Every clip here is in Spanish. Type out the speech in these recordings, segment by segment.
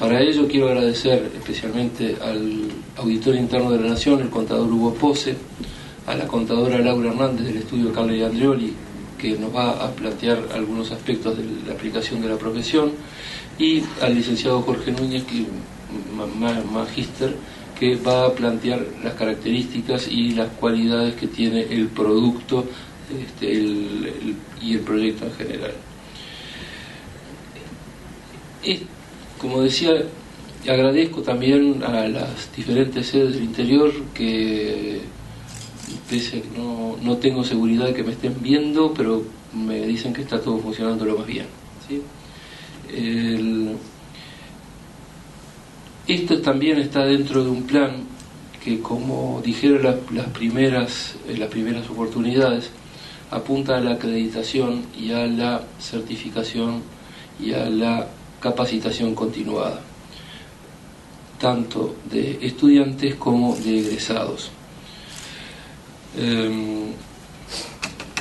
Para ello quiero agradecer especialmente al auditor interno de la Nación, el contador Hugo Pose, a la contadora Laura Hernández del estudio Carla Andreoli, que nos va a plantear algunos aspectos de la aplicación de la profesión, y al licenciado Jorge Núñez, que magíster, que va a plantear las características y las cualidades que tiene el producto y el proyecto en general. Como decía, agradezco también a las diferentes sedes del interior que, pese a que no tengo seguridad de que me estén viendo, pero me dicen que está todo funcionando lo más bien, ¿sí? Esto también está dentro de un plan que, como dijeron las primeras oportunidades, apunta a la acreditación y a la certificación y a la capacitación continuada, tanto de estudiantes como de egresados.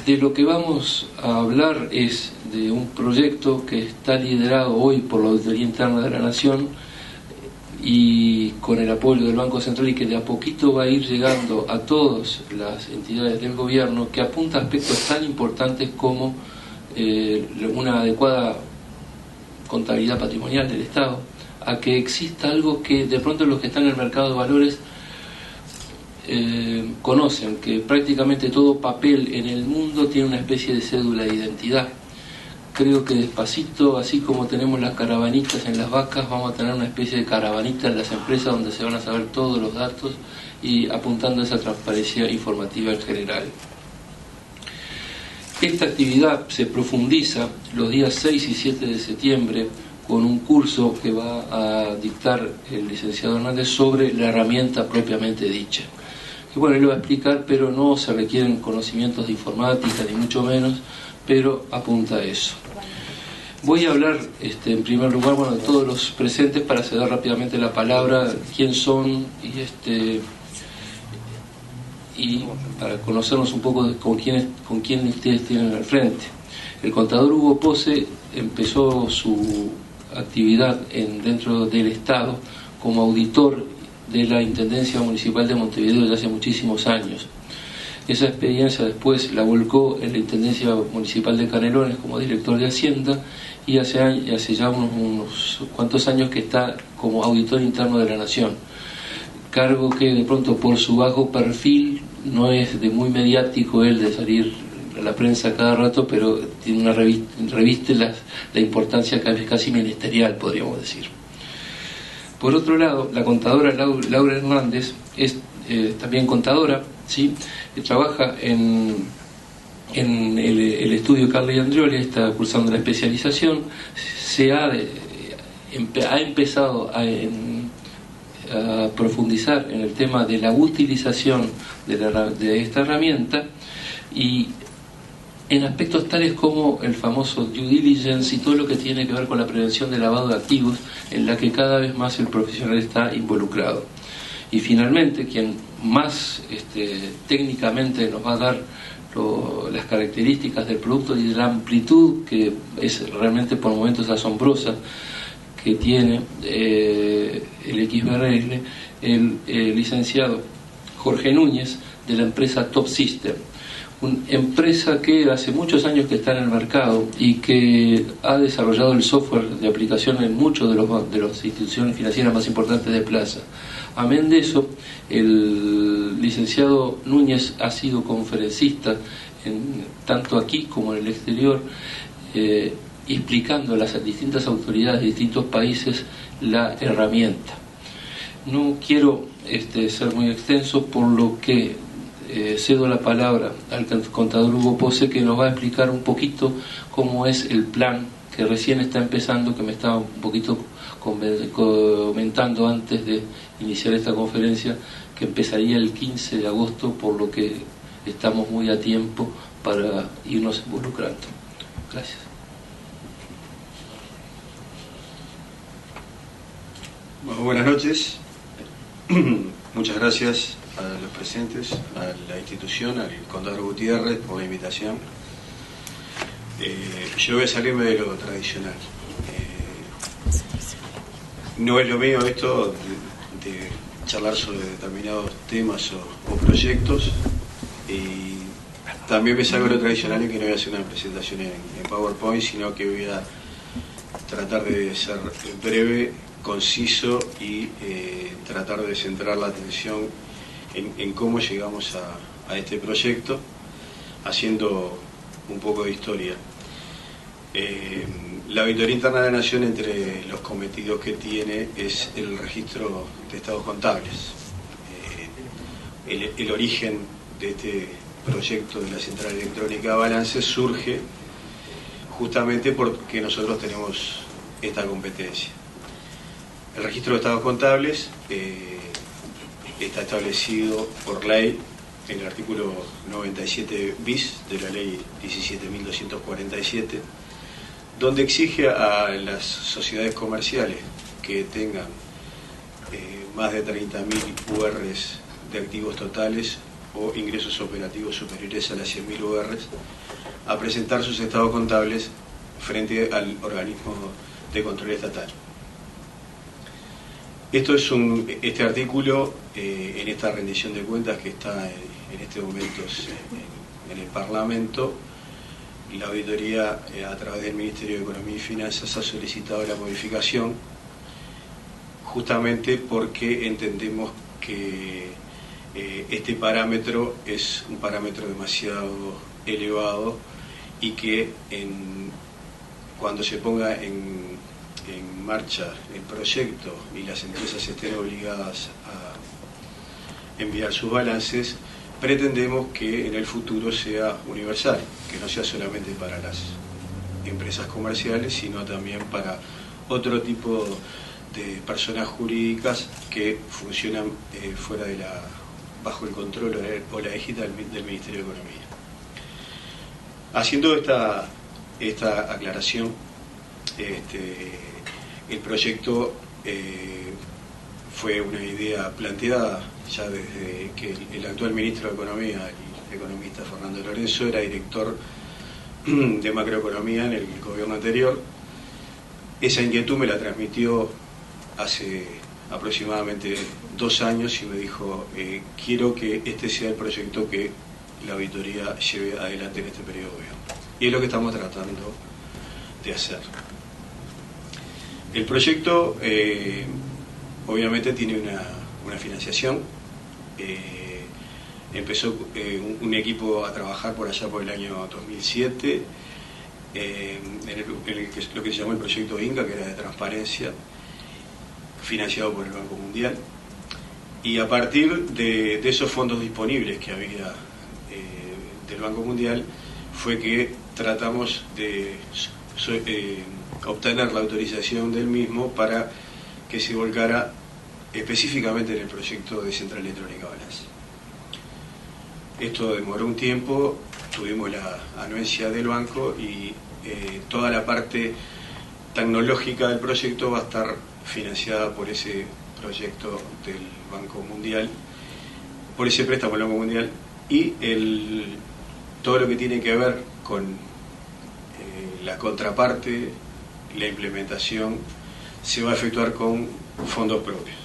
De lo que vamos a hablar es de un proyecto que está liderado hoy por la Auditoría Interna de la Nación y con el apoyo del Banco Central, y que de a poquito va a ir llegando a todas las entidades del gobierno, que apunta a aspectos tan importantes como una adecuada contabilidad patrimonial del Estado, a que exista algo que de pronto los que están en el mercado de valores conocen, que prácticamente todo papel en el mundo tiene una especie de cédula de identidad. Creo que despacito, así como tenemos las caravanitas en las vacas, vamos a tener una especie de caravanita en las empresas donde se van a saber todos los datos y apuntando a esa transparencia informativa en general. Esta actividad se profundiza los días 6 y 7 de septiembre con un curso que va a dictar el licenciado Hernández sobre la herramienta propiamente dicha. Que bueno, él lo va a explicar, pero no se requieren conocimientos de informática, ni mucho menos, pero apunta a eso. Voy a hablar en primer lugar, bueno, de todos los presentes para ceder rápidamente la palabra, quién son y para conocernos un poco con quién ustedes tienen al frente. El contador Hugo Pose empezó su actividad dentro del Estado como auditor de la Intendencia Municipal de Montevideo desde hace muchísimos años. Esa experiencia después la volcó en la Intendencia Municipal de Canelones como director de Hacienda, y hace ya unos cuantos años que está como auditor interno de la Nación, cargo que de pronto por su bajo perfil no es de muy mediático él de salir a la prensa cada rato, pero tiene una reviste la importancia casi ministerial, podríamos decir. Por otro lado, la contadora Laura Hernández es también contadora, ¿sí? Trabaja en el estudio Carla Andreoli, está cursando la especialización, ha empezado a profundizar en el tema de la utilización de esta herramienta, y en aspectos tales como el famoso due diligence y todo lo que tiene que ver con la prevención del lavado de activos, en la que cada vez más el profesional está involucrado. Y finalmente, quien más técnicamente nos va a dar las características del producto y de la amplitud, que es realmente por momentos asombrosa, que tiene el XBRL, el licenciado Jorge Núñez, de la empresa Top System, una empresa que hace muchos años que está en el mercado y que ha desarrollado el software de aplicación en muchos de las instituciones financieras más importantes de Plaza. Amén de eso, el licenciado Núñez ha sido conferencista tanto aquí como en el exterior, explicando a las distintas autoridades de distintos países la herramienta. No quiero ser muy extenso, por lo que cedo la palabra al contador Hugo Pose, que nos va a explicar un poquito cómo es el plan que recién está empezando, que me estaba un poquito comentando antes de iniciar esta conferencia, que empezaría el 15 de agosto, por lo que estamos muy a tiempo para irnos involucrando. Gracias. Bueno, buenas noches. Muchas gracias a los presentes, a la institución, al contador Gutiérrez por la invitación. Yo voy a salirme de lo tradicional. no es lo mío esto de charlar sobre determinados temas o proyectos, y también me salgo de lo tradicional en que no voy a hacer una presentación en PowerPoint, sino que voy a tratar de ser breve, conciso y tratar de centrar la atención en cómo llegamos a este proyecto, haciendo un poco de historia. La Auditoría Interna de la Nación, entre los cometidos que tiene, es el registro de estados contables. El origen de este proyecto de la Central Electrónica de Balance surge justamente porque nosotros tenemos esta competencia. El registro de estados contables está establecido por ley en el artículo 97 bis de la ley 17.247, donde exige a las sociedades comerciales que tengan más de 30.000 URs de activos totales o ingresos operativos superiores a las 100.000 URs a presentar sus estados contables frente al organismo de control estatal. Este artículo, en esta rendición de cuentas que está en este momento en el Parlamento, la auditoría a través del Ministerio de Economía y Finanzas ha solicitado la modificación justamente porque entendemos que este parámetro es un parámetro demasiado elevado y que cuando se ponga en marcha el proyecto y las empresas estén obligadas a enviar sus balances, pretendemos que en el futuro sea universal, que no sea solamente para las empresas comerciales, sino también para otro tipo de personas jurídicas que funcionan bajo el control o la égida del Ministerio de Economía. Haciendo esta aclaración, el proyecto fue una idea planteada ya desde que el actual ministro de Economía, el economista Fernando Lorenzo, era director de macroeconomía en el gobierno anterior. Esa inquietud me la transmitió hace aproximadamente 2 años y me dijo, quiero que este sea el proyecto que la auditoría lleve adelante en este periodo de gobierno. Y es lo que estamos tratando de hacer. El proyecto obviamente tiene una financiación. Empezó un equipo a trabajar por allá por el año 2007 lo que se llamó el proyecto INCA, que era de transparencia, financiado por el Banco Mundial, y a partir de esos fondos disponibles que había del Banco Mundial fue que tratamos de obtener la autorización del mismo para que se volcara específicamente en el proyecto de Central Electrónica Balance. Esto demoró un tiempo, tuvimos la anuencia del banco y toda la parte tecnológica del proyecto va a estar financiada por ese proyecto del Banco Mundial, por ese préstamo del Banco Mundial, y todo lo que tiene que ver con la contraparte, la implementación, se va a efectuar con fondos propios.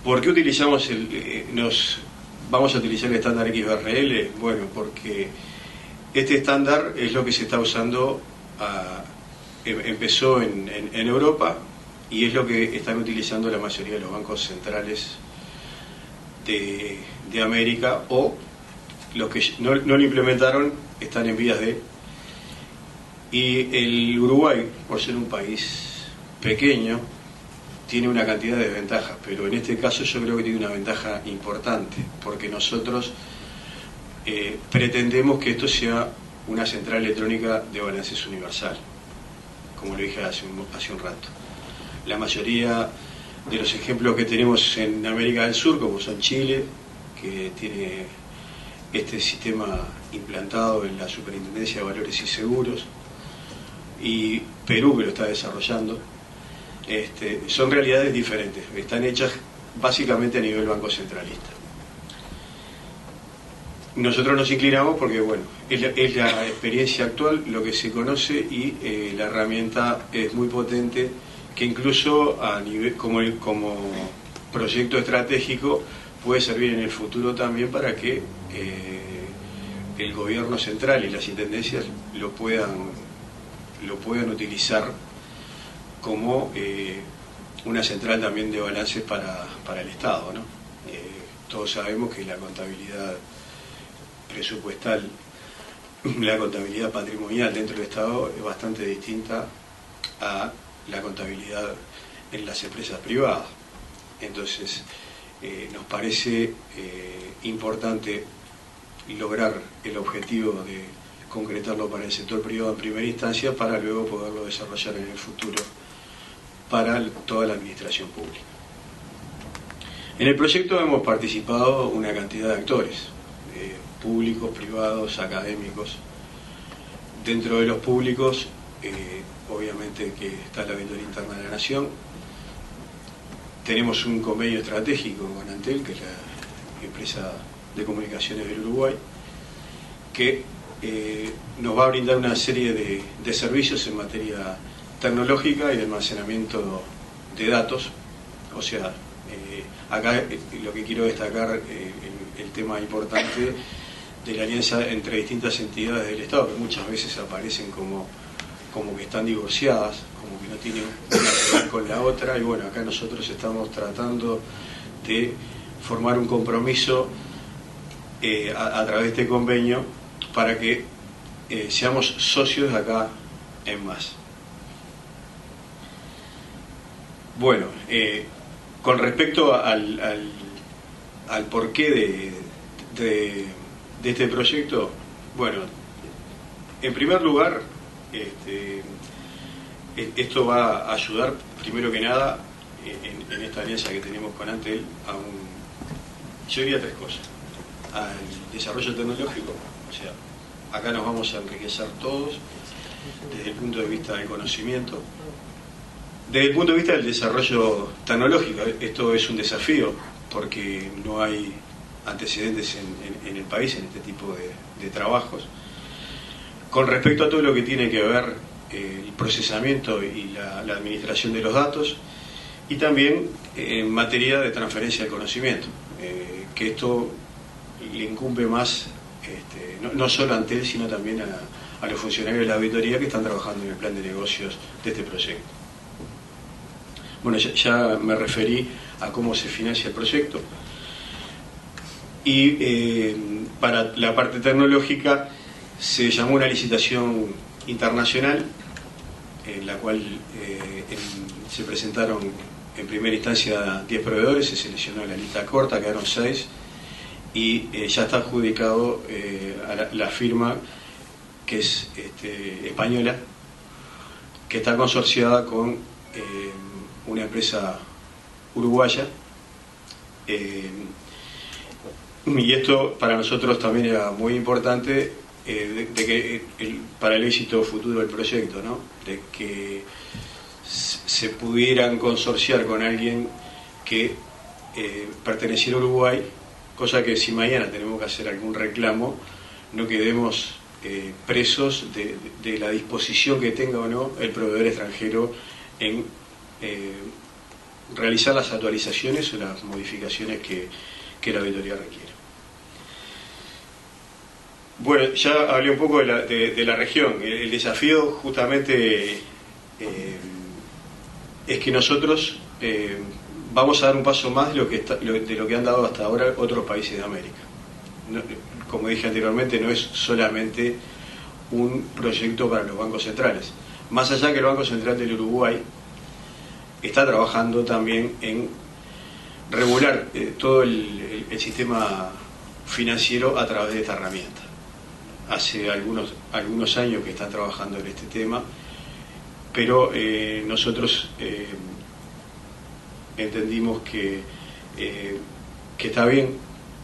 ¿Por qué utilizamos vamos a utilizar el estándar XBRL? Bueno, porque este estándar es lo que se está usando, empezó en Europa y es lo que están utilizando la mayoría de los bancos centrales de América, o los que no lo implementaron están en vías de. Y el Uruguay, por ser un país pequeño, tiene una cantidad de ventajas, pero en este caso yo creo que tiene una ventaja importante, porque nosotros pretendemos que esto sea una central electrónica de balances universal, como lo dije hace un rato. La mayoría de los ejemplos que tenemos en América del Sur, como son Chile, que tiene este sistema implantado en la Superintendencia de Valores y Seguros, y Perú, que lo está desarrollando, son realidades diferentes, están hechas básicamente a nivel banco centralista. Nosotros nos inclinamos porque, bueno, es la experiencia actual, lo que se conoce, y la herramienta es muy potente que incluso a nivel, como proyecto estratégico puede servir en el futuro también para que el gobierno central y las intendencias lo puedan utilizar como una central también de balances para el Estado, ¿no? Todos sabemos que la contabilidad presupuestal, la contabilidad patrimonial dentro del Estado es bastante distinta a la contabilidad en las empresas privadas. Entonces, nos parece importante lograr el objetivo de concretarlo para el sector privado en primera instancia, para luego poderlo desarrollar en el futuro para toda la administración pública. En el proyecto hemos participado una cantidad de actores, públicos, privados, académicos. Dentro de los públicos, obviamente que está la Auditoría Interna de la Nación. Tenemos un convenio estratégico con Antel, que es la empresa de comunicaciones del Uruguay, que nos va a brindar una serie de servicios en materia tecnológica y de almacenamiento de datos. O sea, acá lo que quiero destacar, el tema importante de la alianza entre distintas entidades del Estado, que muchas veces aparecen como que están divorciadas, como que no tienen una que ver con la otra, y bueno, acá nosotros estamos tratando de formar un compromiso a través de este convenio para que seamos socios de acá en más. Bueno, con respecto al porqué de este proyecto, bueno, en primer lugar, esto va a ayudar, primero que nada, en esta alianza que tenemos con Antel, yo diría tres cosas: al desarrollo tecnológico, o sea, acá nos vamos a enriquecer todos desde el punto de vista del conocimiento. Desde el punto de vista del desarrollo tecnológico, esto es un desafío porque no hay antecedentes en el país en este tipo de trabajos. Con respecto a todo lo que tiene que ver el procesamiento y la administración de los datos, y también en materia de transferencia de conocimiento, que esto le incumbe más no solo a Antel, sino también a los funcionarios de la auditoría que están trabajando en el plan de negocios de este proyecto. Bueno, ya me referí a cómo se financia el proyecto. Y para la parte tecnológica se llamó una licitación internacional en la cual se presentaron en primera instancia 10 proveedores, se seleccionó la lista corta, quedaron 6 y ya está adjudicado a la firma que es española, que está consorciada con una empresa uruguaya, y esto para nosotros también era muy importante, de que para el éxito futuro del proyecto, ¿no? De que se pudieran consorciar con alguien que perteneciera a Uruguay, cosa que si mañana tenemos que hacer algún reclamo no quedemos presos de la disposición que tenga o no el proveedor extranjero en realizar las actualizaciones o las modificaciones que la auditoría requiere. Bueno, ya hablé un poco de la región. El desafío justamente es que nosotros vamos a dar un paso más de lo que han dado hasta ahora otros países de América. Como dije anteriormente, no es solamente un proyecto para los bancos centrales. Más allá que el Banco Central del Uruguay está trabajando también en regular todo el sistema financiero a través de esta herramienta. Hace algunos años que están trabajando en este tema, pero nosotros entendimos que está bien,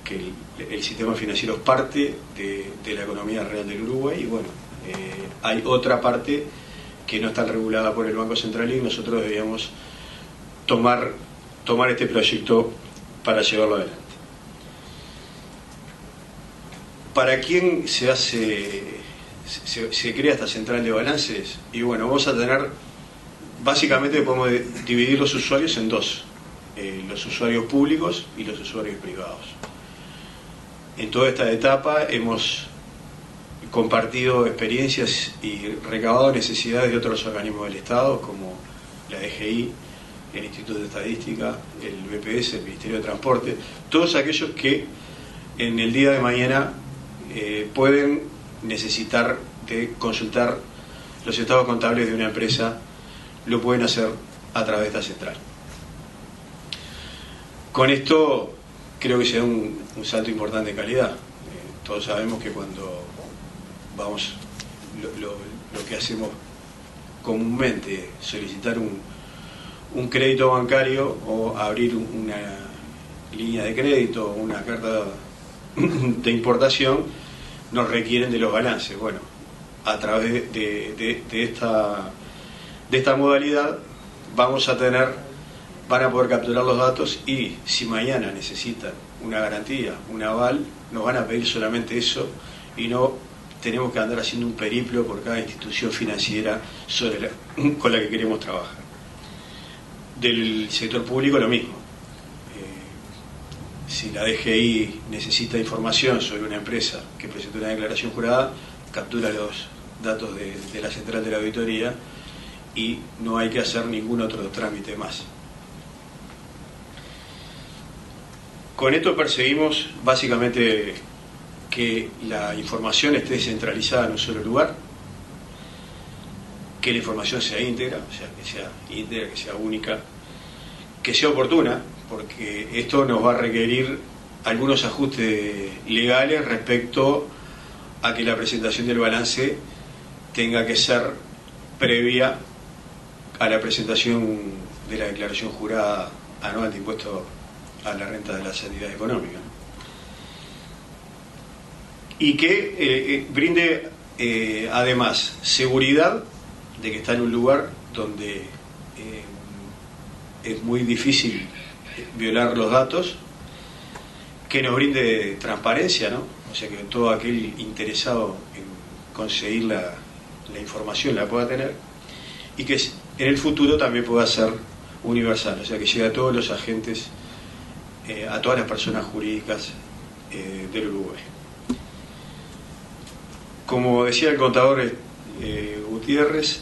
que el sistema financiero es parte de la economía real del Uruguay, y bueno, hay otra parte que no está regulada por el Banco Central y nosotros debíamos tomar este proyecto para llevarlo adelante. ¿Para quién se crea esta central de balances? Y bueno, vamos a tener básicamente podemos dividir los usuarios en dos, los usuarios públicos y los usuarios privados. En toda esta etapa hemos compartido experiencias y recabado necesidades de otros organismos del Estado, como la DGI, el Instituto de Estadística, el BPS, el Ministerio de Transporte, todos aquellos que en el día de mañana pueden necesitar de consultar los estados contables de una empresa, lo pueden hacer a través de esta central. Con esto creo que se da un salto importante de calidad. Todos sabemos que cuando vamos, lo que hacemos comúnmente, solicitar un crédito bancario o abrir una línea de crédito o una carta de importación, nos requieren de los balances. Bueno, a través de esta modalidad van a poder capturar los datos, y si mañana necesitan una garantía, un aval, nos van a pedir solamente eso, y no tenemos que andar haciendo un periplo por cada institución financiera con la que queremos trabajar. Del sector público lo mismo. Si la DGI necesita información sobre una empresa que presentó una declaración jurada, captura los datos de la central de la auditoría y no hay que hacer ningún otro trámite más. Con esto perseguimos básicamente que la información esté descentralizada en un solo lugar, que la información sea íntegra, o sea, que sea única, que sea oportuna, porque esto nos va a requerir algunos ajustes legales respecto a que la presentación del balance tenga que ser previa a la presentación de la declaración jurada anual de impuesto a la renta de las actividades económicas, y que brinde además seguridad de que está en un lugar donde es muy difícil violar los datos, que nos brinde transparencia, ¿no? O sea, que todo aquel interesado en conseguir la información la pueda tener, y que en el futuro también pueda ser universal, o sea, que llegue a todos los agentes, a todas las personas jurídicas del Uruguay. Como decía el contador Gutiérrez,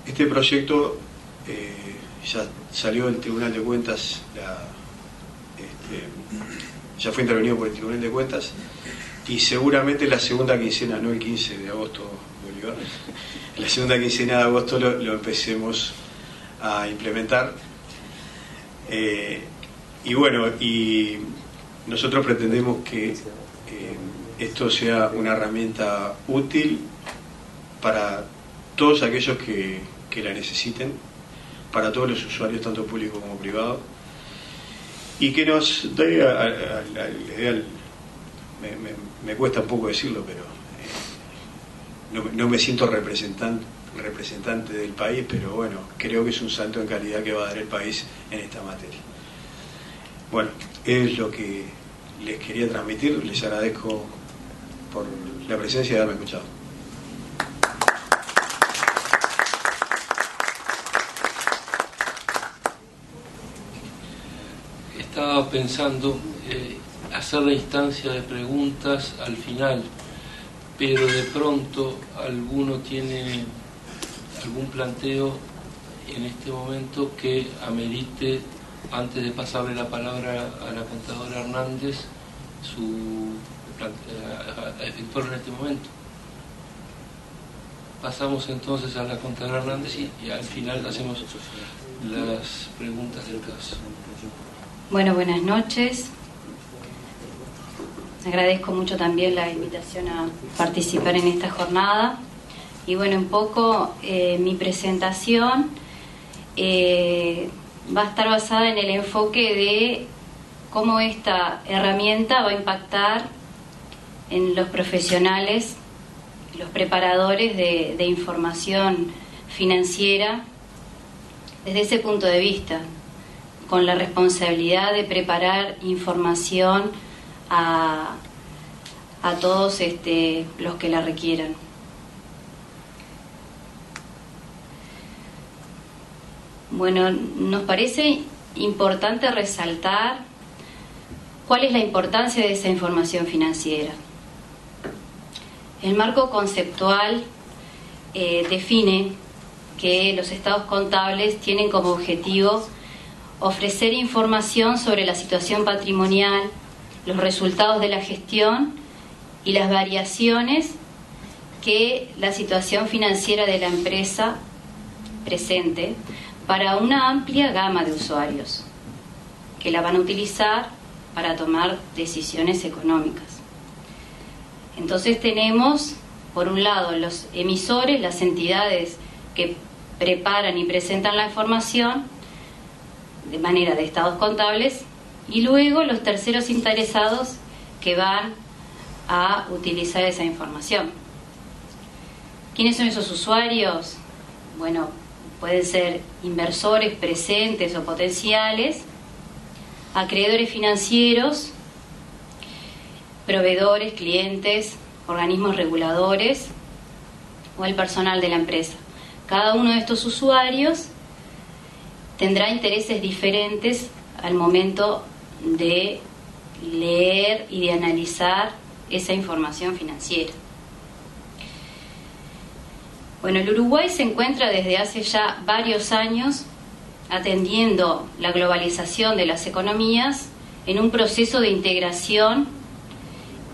este proyecto ya salió del Tribunal de Cuentas, ya fue intervenido por el Tribunal de Cuentas, y seguramente la segunda quincena, no el 15 de agosto, Bolívar, la segunda quincena de agosto lo empecemos a implementar. Y bueno, y nosotros pretendemos que esto sea una herramienta útil para todos aquellos que la necesiten, para todos los usuarios, tanto públicos como privados, y que nos dé al ideal, me cuesta un poco decirlo, pero no me siento representante del país, pero bueno, creo que es un salto en calidad que va a dar el país en esta materia. Bueno, es lo que les quería transmitir. Les agradezco por la presencia y haberme escuchado. Estaba pensando hacer la instancia de preguntas al final, pero de pronto alguno tiene algún planteo en este momento que amerite, antes de pasarle la palabra a la contadora Hernández, a efectuarlo en este momento. Pasamos entonces a la contadora Hernández y al final hacemos las preguntas del caso. Bueno, buenas noches. Agradezco mucho también la invitación a participar en esta jornada. Y bueno, un poco mi presentación va a estar basada en el enfoque de cómo esta herramienta va a impactar en los profesionales, los preparadores de información financiera desde ese punto de vista, con la responsabilidad de preparar información a todos los que la requieran. Bueno, nos parece importante resaltar cuál es la importancia de esa información financiera. El marco conceptual define que los estados contables tienen como objetivo ofrecer información sobre la situación patrimonial, los resultados de la gestión y las variaciones que la situación financiera de la empresa presente para una amplia gama de usuarios que la van a utilizar para tomar decisiones económicas. Entonces tenemos, por un lado, los emisores, las entidades que preparan y presentan la información de manera de estados contables, y luego los terceros interesados que van a utilizar esa información. ¿Quiénes son esos usuarios? Bueno, pueden ser inversores presentes o potenciales, acreedores financieros, proveedores, clientes, organismos reguladores o el personal de la empresa. Cada uno de estos usuarios tendrá intereses diferentes al momento de leer y de analizar esa información financiera. Bueno, el Uruguay se encuentra desde hace ya varios años atendiendo la globalización de las economías en un proceso de integración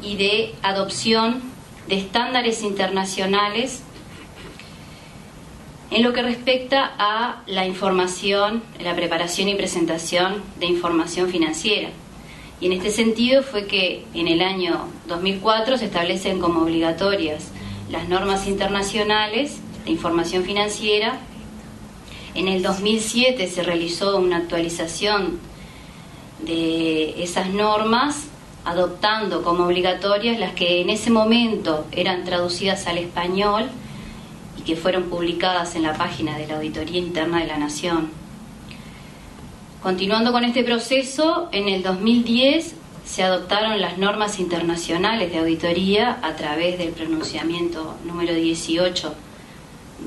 y de adopción de estándares internacionales en lo que respecta a la información, la preparación y presentación de información financiera. Y en este sentido fue que en el año 2004 se establecen como obligatorias las normas internacionales de información financiera. En el 2007 se realizó una actualización de esas normas, adoptando como obligatorias las que en ese momento eran traducidas al español y que fueron publicadas en la página de la Auditoría Interna de la Nación. Continuando con este proceso, en el 2010 se adoptaron las normas internacionales de auditoría a través del pronunciamiento número 18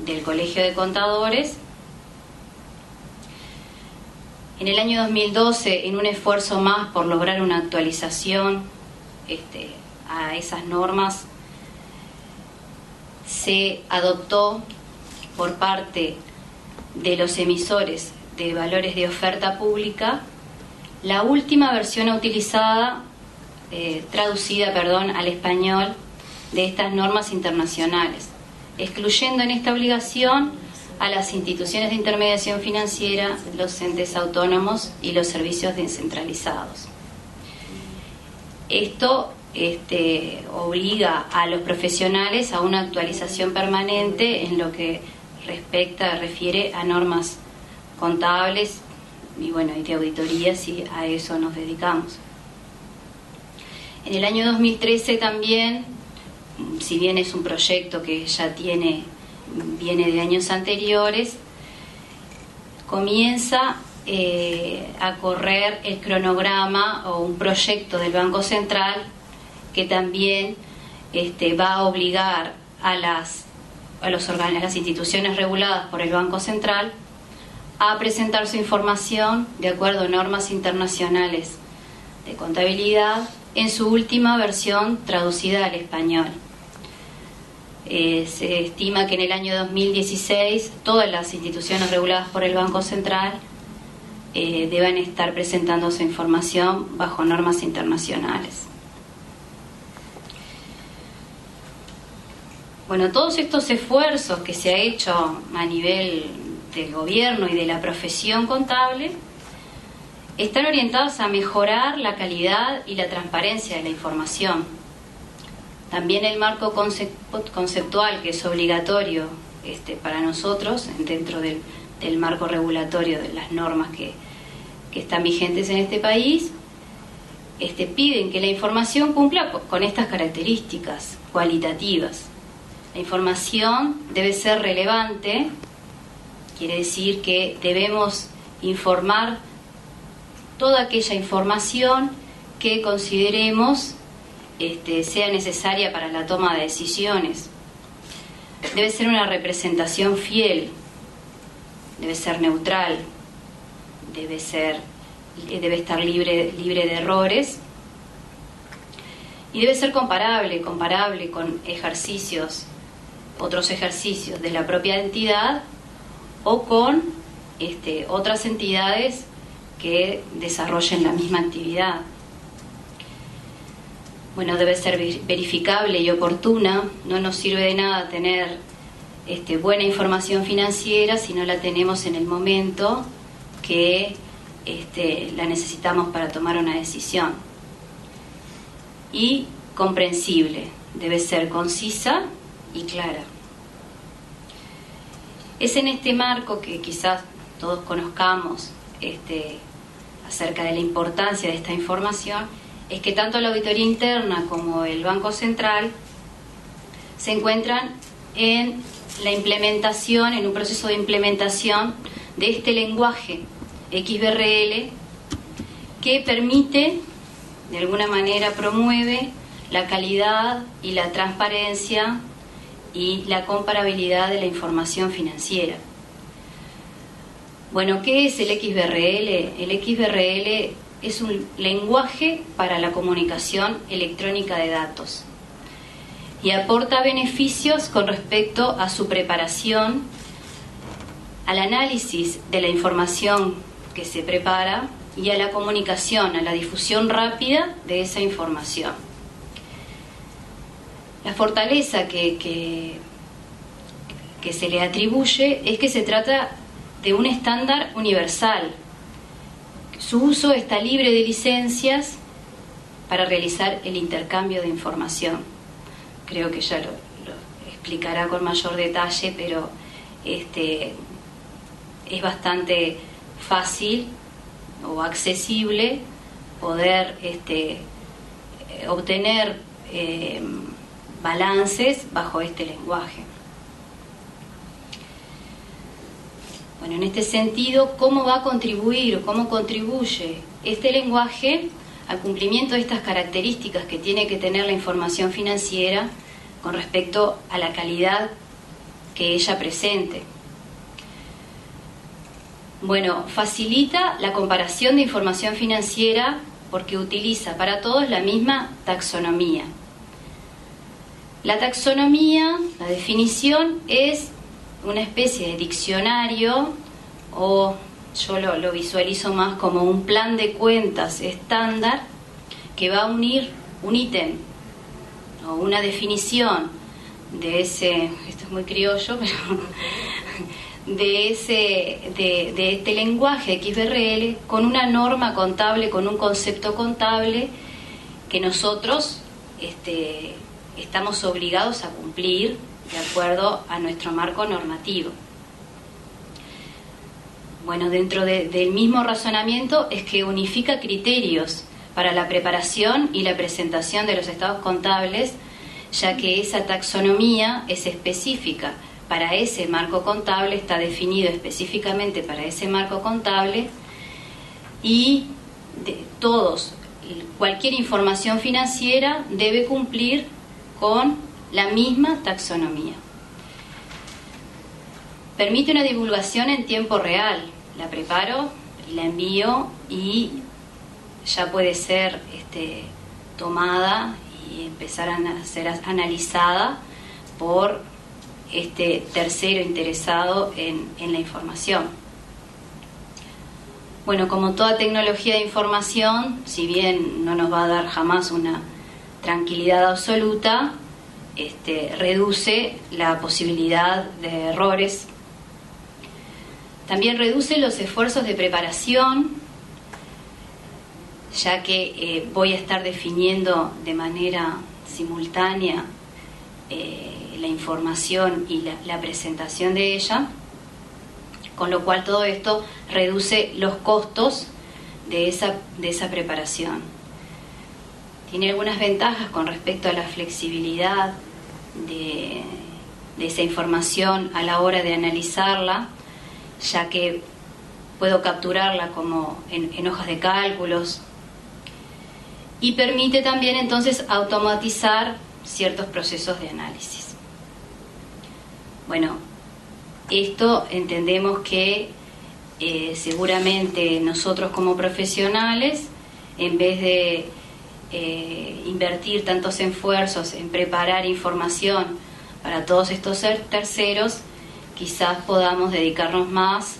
del Colegio de Contadores. En el año 2012, en un esfuerzo más por lograr una actualización a esas normas, se adoptó por parte de los emisores de valores de oferta pública la última versión traducida al español de estas normas internacionales, excluyendo en esta obligación a las instituciones de intermediación financiera, los entes autónomos y los servicios descentralizados. Esto obliga a los profesionales a una actualización permanente en lo que refiere a normas contables y de auditoría, si a eso nos dedicamos. En el año 2013 también, si bien es un proyecto que ya viene de años anteriores, comienza a correr el cronograma o un proyecto del Banco Central que también va a obligar a las instituciones reguladas por el Banco Central a presentar su información de acuerdo a normas internacionales de contabilidad en su última versión traducida al español. Se estima que en el año 2016 todas las instituciones reguladas por el Banco Central deban estar presentando su información bajo normas internacionales. Bueno, todos estos esfuerzos que se ha hecho a nivel del gobierno y de la profesión contable están orientados a mejorar la calidad y la transparencia de la información. También el marco conceptual, que es obligatorio para nosotros dentro del marco regulatorio de las normas que están vigentes en este país, piden que la información cumpla con estas características cualitativas. La información debe ser relevante, quiere decir que debemos informar toda aquella información que consideremos sea necesaria para la toma de decisiones. Debe ser una representación fiel debe ser neutral, debe estar libre de errores y debe ser comparable con otros ejercicios de la propia entidad o con otras entidades que desarrollen la misma actividad. Bueno, debe ser verificable y oportuna. No nos sirve de nada tener buena información financiera si no la tenemos en el momento que la necesitamos para tomar una decisión. Y comprensible, debe ser concisa y clara. Es en este marco que quizás todos conozcamos acerca de la importancia de esta información, es que tanto la auditoría interna como el Banco Central se encuentran en la implementación, en un proceso de implementación de este lenguaje XBRL que permite, de alguna manera promueve la calidad y la transparencia y la comparabilidad de la información financiera. Bueno, ¿qué es el XBRL? El XBRL es un lenguaje para la comunicación electrónica de datos y aporta beneficios con respecto a su preparación, al análisis de la información que se prepara y a la comunicación, a la difusión rápida de esa información. La fortaleza que se le atribuye es que se trata de un estándar universal. Su uso está libre de licencias para realizar el intercambio de información. Creo que ya lo explicará con mayor detalle, pero es bastante fácil o accesible poder obtener balances bajo este lenguaje. Bueno, en este sentido, ¿cómo va a contribuir o cómo contribuye este lenguaje al cumplimiento de estas características que tiene que tener la información financiera con respecto a la calidad que ella presente? Bueno, facilita la comparación de información financiera porque utiliza para todos la misma taxonomía. La taxonomía, la definición, es una especie de diccionario, o yo lo visualizo más como un plan de cuentas estándar que va a unir un ítem o una definición de ese, esto es muy criollo, pero de este lenguaje XBRL con una norma contable, con un concepto contable que nosotros estamos obligados a cumplir de acuerdo a nuestro marco normativo. Bueno, dentro del mismo razonamiento es que unifica criterios para la preparación y la presentación de los estados contables, ya que esa taxonomía es específica para ese marco contable, está definido específicamente para ese marco contable, y cualquier información financiera debe cumplir con la misma taxonomía. Permite una divulgación en tiempo real. La preparo y la envío y ya puede ser tomada y empezar a ser analizada por tercero interesado en la información. Bueno, como toda tecnología de información, si bien no nos va a dar jamás una tranquilidad absoluta, reduce la posibilidad de errores. También reduce los esfuerzos de preparación, ya que voy a estar definiendo de manera simultánea la información y la presentación de ella, con lo cual todo esto reduce los costos de esa preparación. Tiene algunas ventajas con respecto a la flexibilidad de esa información a la hora de analizarla, ya que puedo capturarla como en hojas de cálculos, y permite también entonces automatizar ciertos procesos de análisis. Bueno, esto entendemos que seguramente nosotros como profesionales, en vez de invertir tantos esfuerzos en preparar información para todos estos terceros, quizás podamos dedicarnos más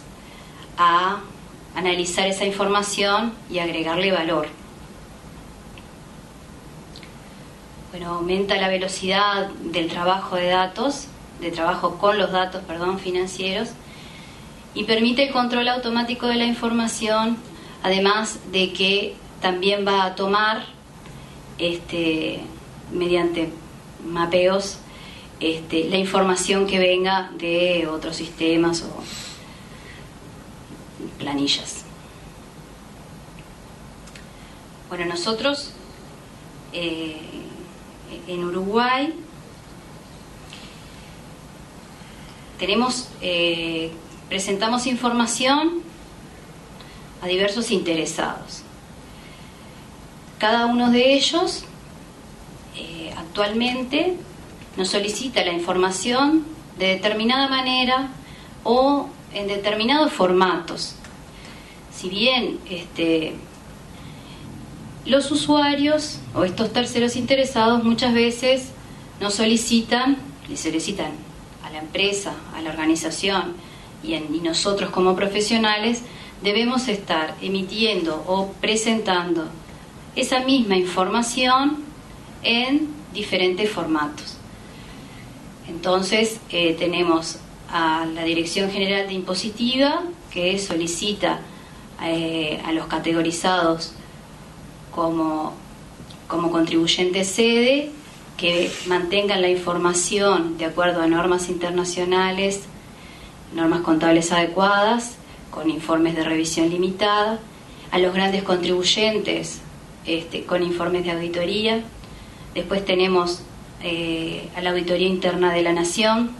a analizar esa información y agregarle valor. Bueno, aumenta la velocidad del trabajo de datos, de trabajo con los datos, financieros, y permite el control automático de la información, además de que también va a tomar, mediante mapeos, la información que venga de otros sistemas o planillas. Bueno, nosotros en Uruguay presentamos información a diversos interesados. Cada uno de ellos actualmente nos solicita la información de determinada manera o en determinados formatos. Si bien los usuarios o estos terceros interesados muchas veces le solicitan a la empresa, a la organización y nosotros como profesionales debemos estar emitiendo o presentando esa misma información en diferentes formatos. Entonces tenemos a la Dirección General de Impositiva, que solicita a los categorizados como contribuyentes sede que mantengan la información de acuerdo a normas internacionales, normas contables adecuadas, con informes de revisión limitada, a los grandes contribuyentes con informes de auditoría. Después tenemos a la Auditoría Interna de la Nación,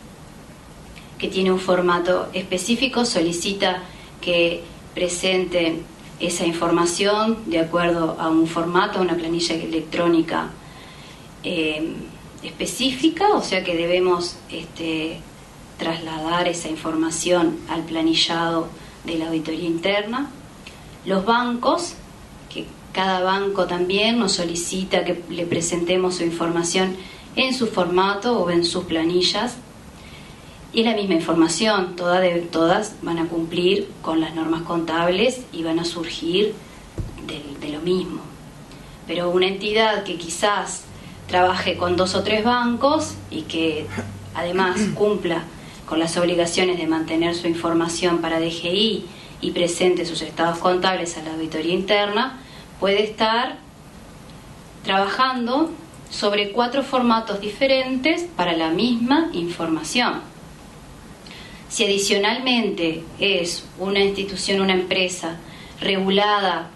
que tiene un formato específico, solicita que presenten esa información de acuerdo a un formato, a una planilla electrónica específica, o sea que debemos trasladar esa información al planillado de la auditoría interna. Los bancos, que cada banco también nos solicita que le presentemos su información en su formato o en sus planillas, y la misma información, todas van a cumplir con las normas contables y van a surgir de lo mismo. Pero una entidad que quizás trabaje con 2 o 3 bancos y que además cumpla con las obligaciones de mantener su información para DGI y presente sus estados contables a la auditoría interna, puede estar trabajando sobre 4 formatos diferentes para la misma información. Si adicionalmente es una institución, una empresa regulada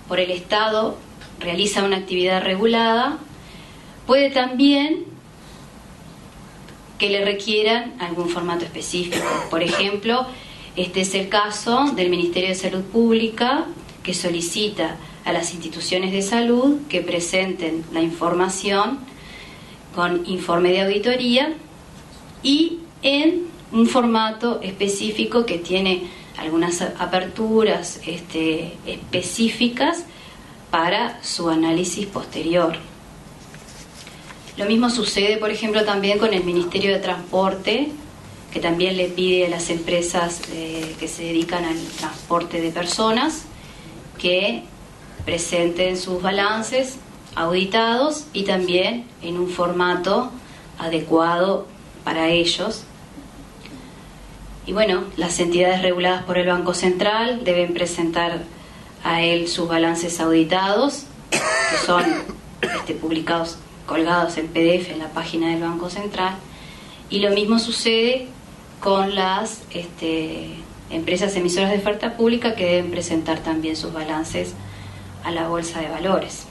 por el Estado, realiza una actividad regulada, puede también que le requieran algún formato específico. Por ejemplo, este es el caso del Ministerio de Salud Pública, que solicita a las instituciones de salud que presenten la información con informe de auditoría y en un formato específico que tiene algunas aperturas específicas para su análisis posterior. Lo mismo sucede, por ejemplo, también con el Ministerio de Transporte, que también le pide a las empresas que se dedican al transporte de personas que presenten sus balances auditados y también en un formato adecuado para ellos. Y bueno, las entidades reguladas por el Banco Central deben presentar a él sus balances auditados, que son publicados, colgados en PDF en la página del Banco Central. Y lo mismo sucede con las empresas emisoras de oferta pública, que deben presentar también sus balances a la Bolsa de Valores.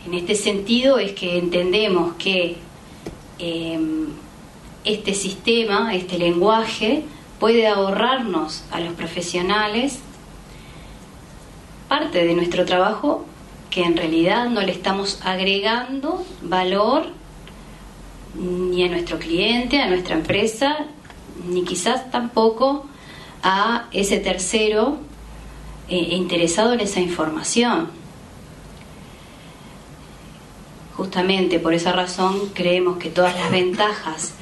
En este sentido es que entendemos que este sistema, este lenguaje, puede ahorrarnos a los profesionales parte de nuestro trabajo, que en realidad no le estamos agregando valor ni a nuestro cliente, a nuestra empresa, ni quizás tampoco a ese tercero interesado en esa información. Justamente por esa razón creemos que todas las ventajas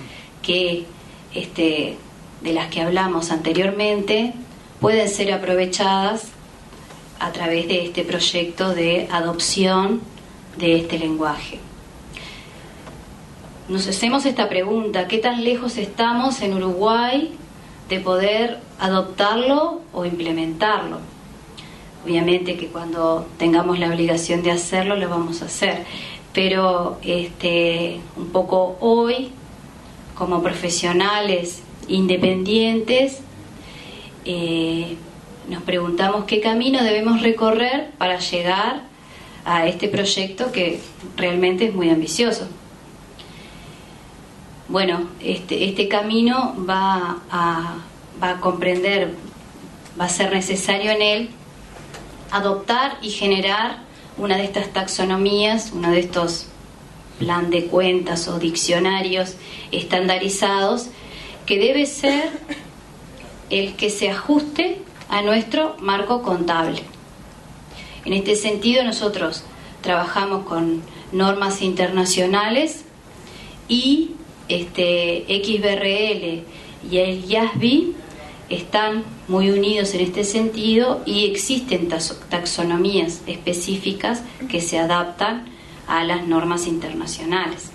que de las que hablamos anteriormente pueden ser aprovechadas a través de este proyecto de adopción de este lenguaje. Nos hacemos esta pregunta: ¿qué tan lejos estamos en Uruguay de poder adoptarlo o implementarlo? Obviamente que cuando tengamos la obligación de hacerlo, lo vamos a hacer, pero un poco hoy, como profesionales independientes, nos preguntamos qué camino debemos recorrer para llegar a este proyecto que realmente es muy ambicioso. Bueno, este camino va a comprender, va a ser necesario en él adoptar y generar una de estas taxonomías, uno de estos plan de cuentas o diccionarios estandarizados, que debe ser el que se ajuste a nuestro marco contable. En este sentido, nosotros trabajamos con normas internacionales y XBRL y el IASB están muy unidos en este sentido, y existen taxonomías específicas que se adaptan a las normas internacionales.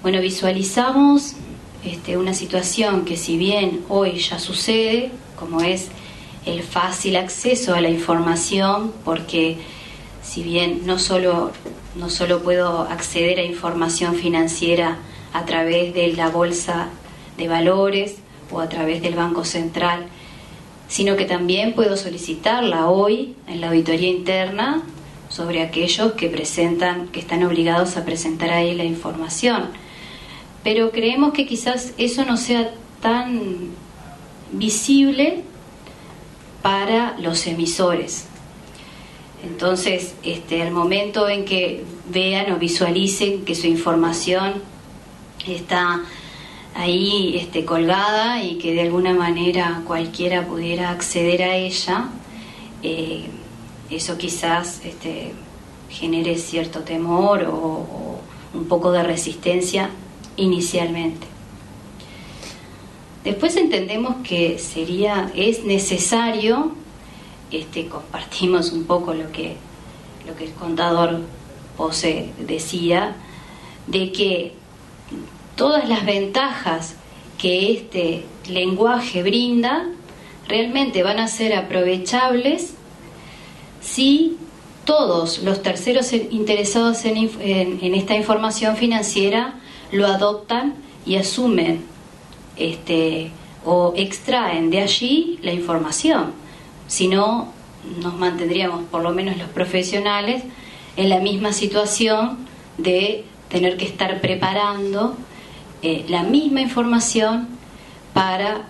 Bueno, visualizamos una situación que, si bien hoy ya sucede, como es el fácil acceso a la información, porque si bien no solo puedo acceder a información financiera a través de la bolsa de valores o a través del Banco Central, sino que también puedo solicitarla hoy en la auditoría interna sobre aquellos que están obligados a presentar ahí la información. Pero creemos que quizás eso no sea tan visible para los emisores. Entonces, al momento en que vean o visualicen que su información está ahí colgada y que de alguna manera cualquiera pudiera acceder a ella, eso quizás genere cierto temor o un poco de resistencia inicialmente. Después entendemos que es necesario, compartimos un poco lo que el contador Pose decía, de que todas las ventajas que este lenguaje brinda realmente van a ser aprovechables si todos los terceros interesados en esta información financiera lo adoptan y asumen o extraen de allí la información. Si no, nos mantendríamos, por lo menos los profesionales, en la misma situación de tener que estar preparando la misma información para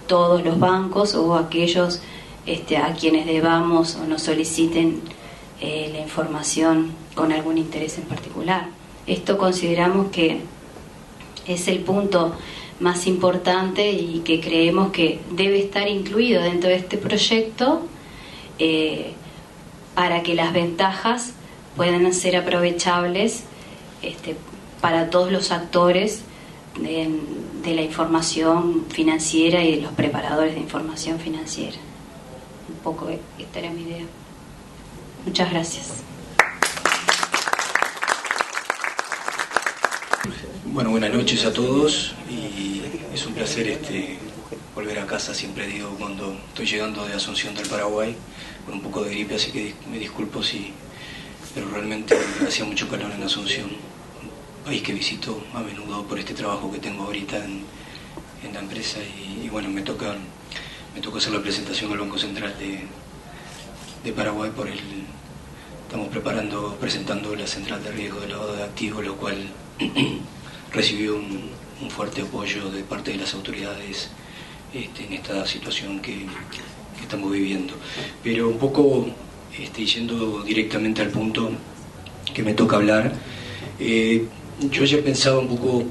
todos los bancos o aquellos a quienes debamos o nos soliciten la información con algún interés en particular. Esto consideramos que es el punto más importante y que creemos que debe estar incluido dentro de este proyecto para que las ventajas puedan ser aprovechables para todos los actores de la información financiera y de los preparadores de información financiera. Un poco esta era mi idea. Muchas gracias. Bueno, buenas noches a todos, y es un placer volver a casa. Siempre digo cuando estoy llegando de Asunción del Paraguay con un poco de gripe, así que me disculpo pero realmente hacía mucho calor en Asunción, un país que visito a menudo por este trabajo que tengo ahorita en la empresa, y bueno, me toca hacer la presentación al Banco Central de Paraguay estamos presentando la central de riesgo de lavado de activos, lo cual recibió un fuerte apoyo de parte de las autoridades en esta situación que estamos viviendo. Pero un poco yendo directamente al punto que me toca hablar, Yo ya pensaba un poco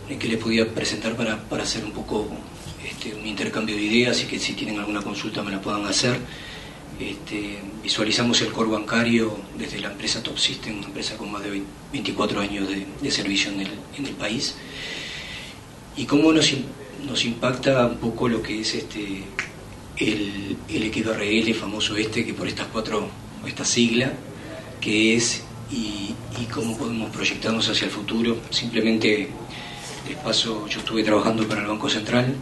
en qué les podía presentar para hacer un poco un intercambio de ideas y que si tienen alguna consulta me la puedan hacer. Visualizamos el core bancario desde la empresa Top System, una empresa con más de 24 años de servicio en el país, y cómo nos impacta un poco lo que es el XBRL famoso que por esta sigla que es, y cómo podemos proyectarnos hacia el futuro. Simplemente les paso, yo estuve trabajando para el Banco Central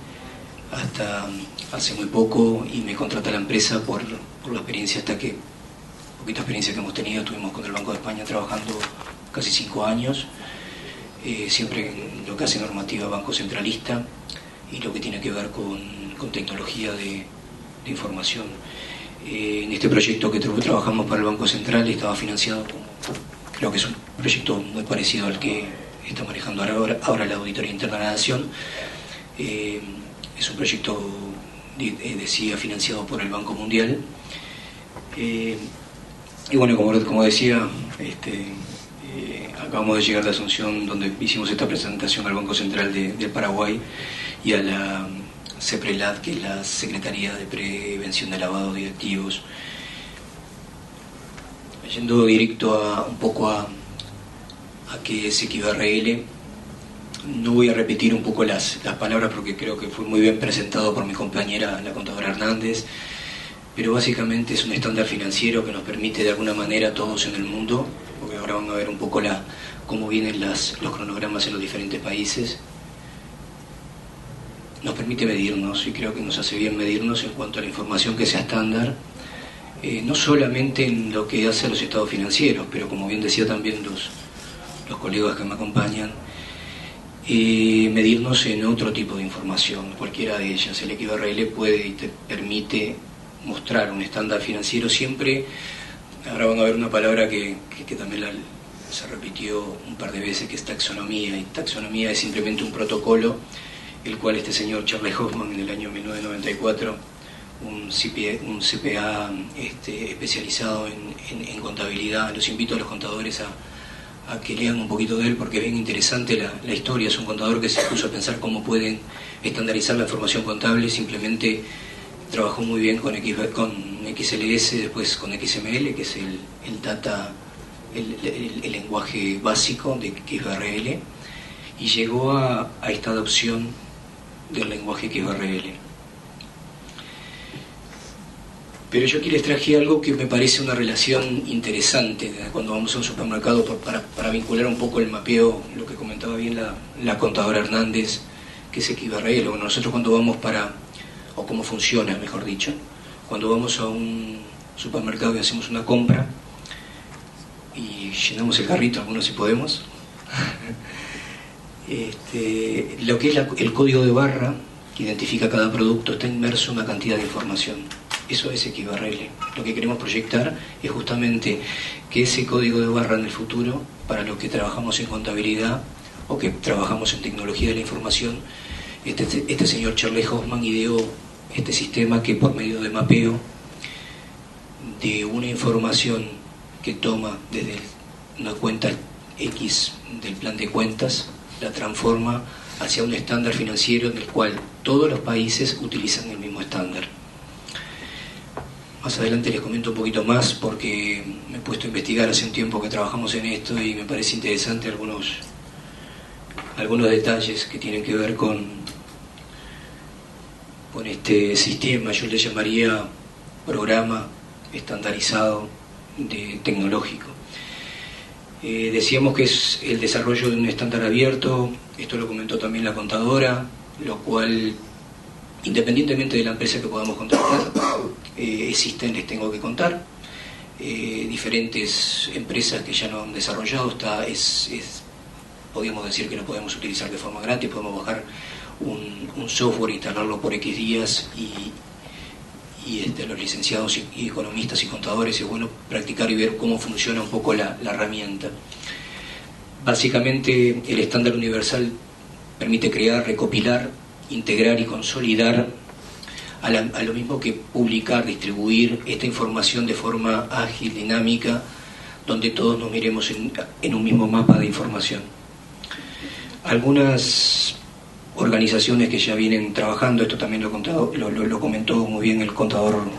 hasta hace muy poco y me contrata la empresa por la experiencia, poquita experiencia que hemos tenido. Estuvimos con el Banco de España trabajando casi 5 años, siempre en lo que hace normativa banco centralista y lo que tiene que ver con tecnología de información. En este proyecto que trabajamos para el Banco Central estaba financiado, creo que es un proyecto muy parecido al que está manejando ahora la Auditoría Interna de la Nación. Es un proyecto, decía, financiado por el Banco Mundial. Y bueno, como decía, acabamos de llegar a la Asunción, donde hicimos esta presentación al Banco Central del Paraguay y a la CEPRELAD, que es la Secretaría de Prevención de Lavado de Activos. Yendo directo un poco a qué es XBRL, no voy a repetir un poco las palabras porque creo que fue muy bien presentado por mi compañera, la contadora Hernández, pero básicamente es un estándar financiero que nos permite de alguna manera a todos en el mundo, porque ahora van a ver un poco cómo vienen los cronogramas en los diferentes países, nos permite medirnos, y creo que nos hace bien medirnos en cuanto a la información que sea estándar, no solamente en lo que hace a los estados financieros, pero como bien decía también los colegas que me acompañan, medirnos en otro tipo de información, cualquiera de ellas. El XBRL puede y te permite mostrar un estándar financiero siempre. Ahora van a ver una palabra que también se repitió un par de veces, que es taxonomía, y taxonomía es simplemente un protocolo el cual este señor Charles Hoffman en el año 1994, un CPA especializado en contabilidad, los invito a los contadores a que lean un poquito de él porque es bien interesante la historia. Es un contador que se puso a pensar cómo pueden estandarizar la información contable. Simplemente trabajó muy bien con XLS, después con XML, que es el lenguaje básico de XBRL, y llegó a esta adopción del lenguaje XBRL. Pero yo aquí les traje algo que me parece una relación interesante cuando vamos a un supermercado para vincular un poco el mapeo, lo que comentaba bien la contadora Hernández, que es XBRL. Bueno, nosotros cuando vamos o cómo funciona, mejor dicho, cuando vamos a un supermercado y hacemos una compra y llenamos el carrito, algunos si podemos, lo que es el código de barra que identifica cada producto está inmerso en una cantidad de información. Eso es XBRL. Lo que queremos proyectar es justamente que ese código de barra en el futuro, para los que trabajamos en contabilidad o que trabajamos en tecnología de la información, este señor Charles Hoffman ideó este sistema que por medio de mapeo de una información que toma desde una cuenta X del plan de cuentas, la transforma hacia un estándar financiero en el cual todos los países utilizan el mismo estándar. Más adelante les comento un poquito más porque me he puesto a investigar hace un tiempo que trabajamos en esto y me parece interesante algunos detalles que tienen que ver con este sistema. Yo le llamaría programa estandarizado tecnológico. Decíamos que es el desarrollo de un estándar abierto, esto lo comentó también la contadora, lo cual, independientemente de la empresa que podamos contratar, existen, les tengo que contar, diferentes empresas que ya lo han desarrollado. Podríamos decir que lo podemos utilizar de forma gratis, podemos bajar un software, instalarlo por X días y los licenciados y economistas y contadores, es bueno practicar y ver cómo funciona un poco la herramienta. Básicamente el estándar universal permite crear, recopilar, integrar y consolidar, a lo mismo que publicar, distribuir esta información de forma ágil, dinámica, donde todos nos miremos en un mismo mapa de información. Algunas organizaciones que ya vienen trabajando, esto también lo comentó muy bien el contador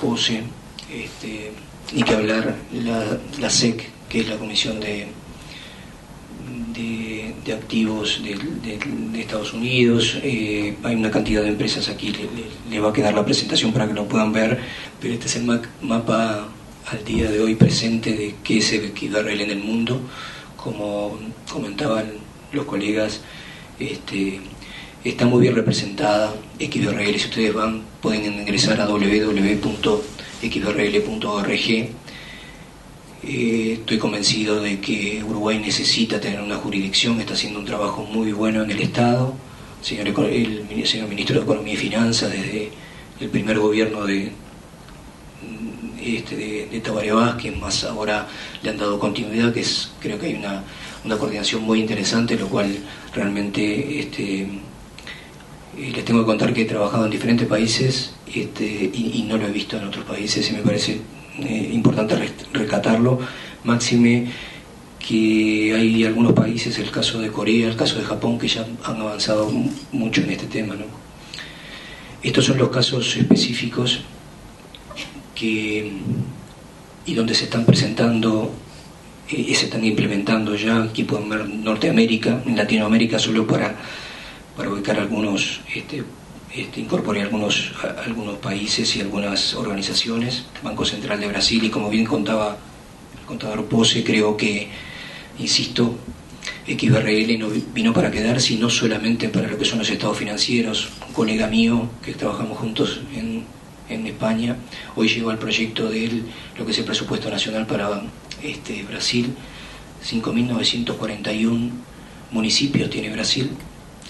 José, ni que hablar, la SEC, que es la Comisión de Activos de Estados Unidos. Hay una cantidad de empresas aquí, le va a quedar la presentación para que lo puedan ver, pero este es el mapa al día de hoy presente de qué es el XBRL en el mundo. Como comentaban los colegas, está muy bien representada XBRL. Si ustedes pueden ingresar a www.xbrl.org. Estoy convencido de que Uruguay necesita tener una jurisdicción, está haciendo un trabajo muy bueno en el Estado. El señor Ministro de Economía y Finanzas, desde el primer gobierno de Tabaré Vázquez, más ahora le han dado continuidad, creo que hay una coordinación muy interesante, lo cual realmente les tengo que contar que he trabajado en diferentes países y no lo he visto en otros países, y me parece importante rescatarlo, máxime que hay algunos países, el caso de Corea, el caso de Japón, que ya han avanzado mucho en este tema, ¿no? Estos son los casos específicos y donde se están presentando y se están implementando ya. Aquí pueden ver Norteamérica, en Latinoamérica, solo para ubicar algunos, incorporé algunos países y algunas organizaciones. Banco Central de Brasil, y como bien contaba el contador Pose, creo que, insisto, XBRL no vino para quedarse, y no solamente para lo que son los estados financieros. Un colega mío que trabajamos juntos en España, hoy llegó al proyecto de lo que es el presupuesto nacional para Brasil. 5.941 municipios tiene Brasil,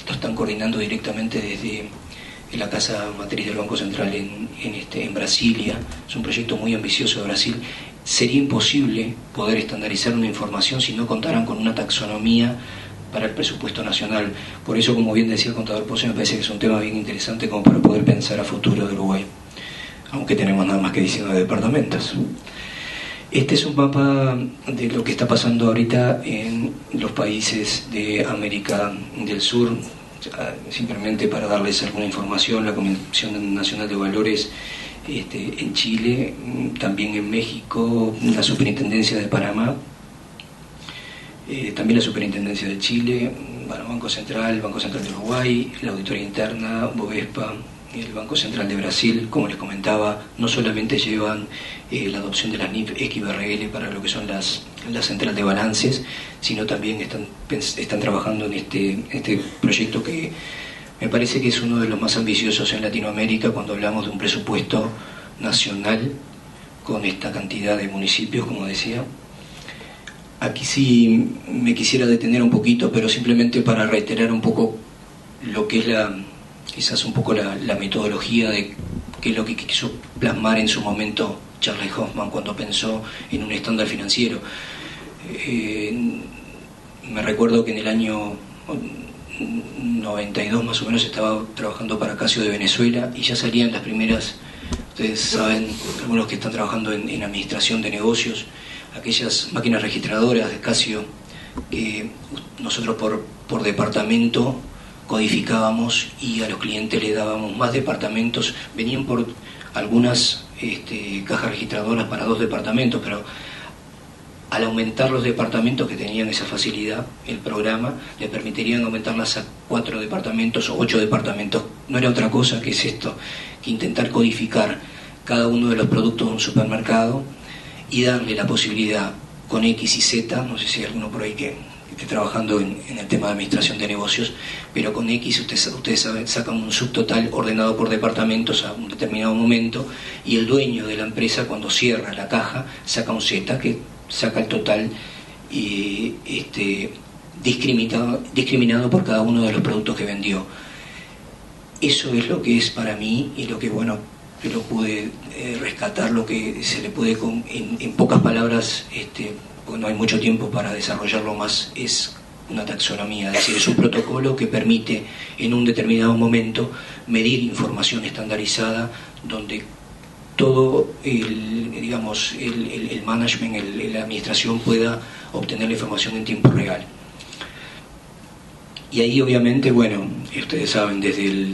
lo están coordinando directamente desde la casa matriz del Banco Central en Brasilia. Es un proyecto muy ambicioso de Brasil. Sería imposible poder estandarizar una información si no contaran con una taxonomía para el presupuesto nacional. Por eso, como bien decía el contador Pose, me parece que es un tema bien interesante como para poder pensar a futuro de Uruguay, aunque tenemos nada más que 19 departamentos. Este es un mapa de lo que está pasando ahorita en los países de América del Sur. Simplemente para darles alguna información, la Comisión Nacional de Valores en Chile, también en México, la Superintendencia de Panamá, también la Superintendencia de Chile, Banco Central de Uruguay, la Auditoría Interna, Bovespa, el Banco Central de Brasil. Como les comentaba, no solamente llevan la adopción de las NIF XBRL para lo que son la central de balances, sino también están trabajando en este proyecto que me parece que es uno de los más ambiciosos en Latinoamérica cuando hablamos de un presupuesto nacional con esta cantidad de municipios, como decía. Aquí sí me quisiera detener un poquito, pero simplemente para reiterar un poco lo que es quizás un poco la metodología de qué es lo que quiso plasmar en su momento Charles Hoffman cuando pensó en un estándar financiero. Me recuerdo que en el año 92 más o menos estaba trabajando para Casio de Venezuela, y ya salían las primeras, ustedes saben, algunos que están trabajando en administración de negocios, aquellas máquinas registradoras de Casio que nosotros por departamento codificábamos y a los clientes le dábamos más departamentos. Venían por algunas cajas registradoras para 2 departamentos, pero al aumentar los departamentos que tenían esa facilidad, el programa le permitirían aumentarlas a 4 departamentos o 8 departamentos. No era otra cosa que es esto, que intentar codificar cada uno de los productos de un supermercado y darle la posibilidad con X y Z, no sé si hay alguno por ahí que esté trabajando en el tema de administración de negocios, pero con X ustedes saben, sacan un subtotal ordenado por departamentos a un determinado momento, y el dueño de la empresa, cuando cierra la caja, saca un Z que saca el total discriminado por cada uno de los productos que vendió. Eso es lo que es para mí, y lo que, bueno, yo lo pude rescatar, lo que se le puede en pocas palabras, porque no hay mucho tiempo para desarrollarlo más, es una taxonomía, es decir, es un protocolo que permite en un determinado momento medir información estandarizada, donde todo digamos, el management, la administración pueda obtener la información en tiempo real. Y ahí obviamente, bueno, ustedes saben, desde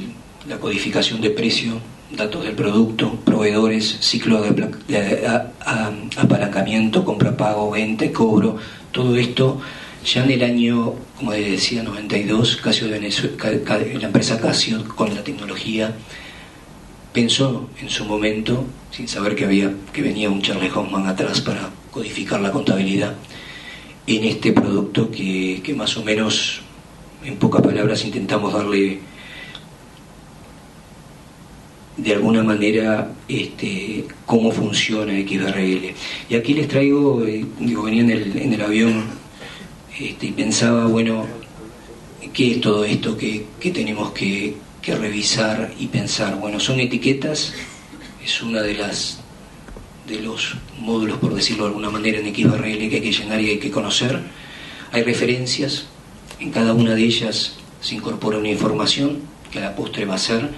la codificación de precio, datos del producto, proveedores, ciclo de apalancamiento, compra, pago, venta y cobro, todo esto ya en el año, como decía, 92, Casio de Venezuela, la empresa Casio, con la tecnología, pensó en su momento, sin saber que venía un Charles Hoffman atrás para codificar la contabilidad, en este producto que más o menos, en pocas palabras, intentamos darle de alguna manera cómo funciona XBRL. Y aquí les traigo, venía en el avión y pensaba, bueno, ¿qué es todo esto que tenemos que revisar y pensar? Bueno, son etiquetas, es una de los módulos, por decirlo de alguna manera, en XBRL que hay que llenar y hay que conocer. Hay referencias, en cada una de ellas se incorpora una información que a la postre va a ser.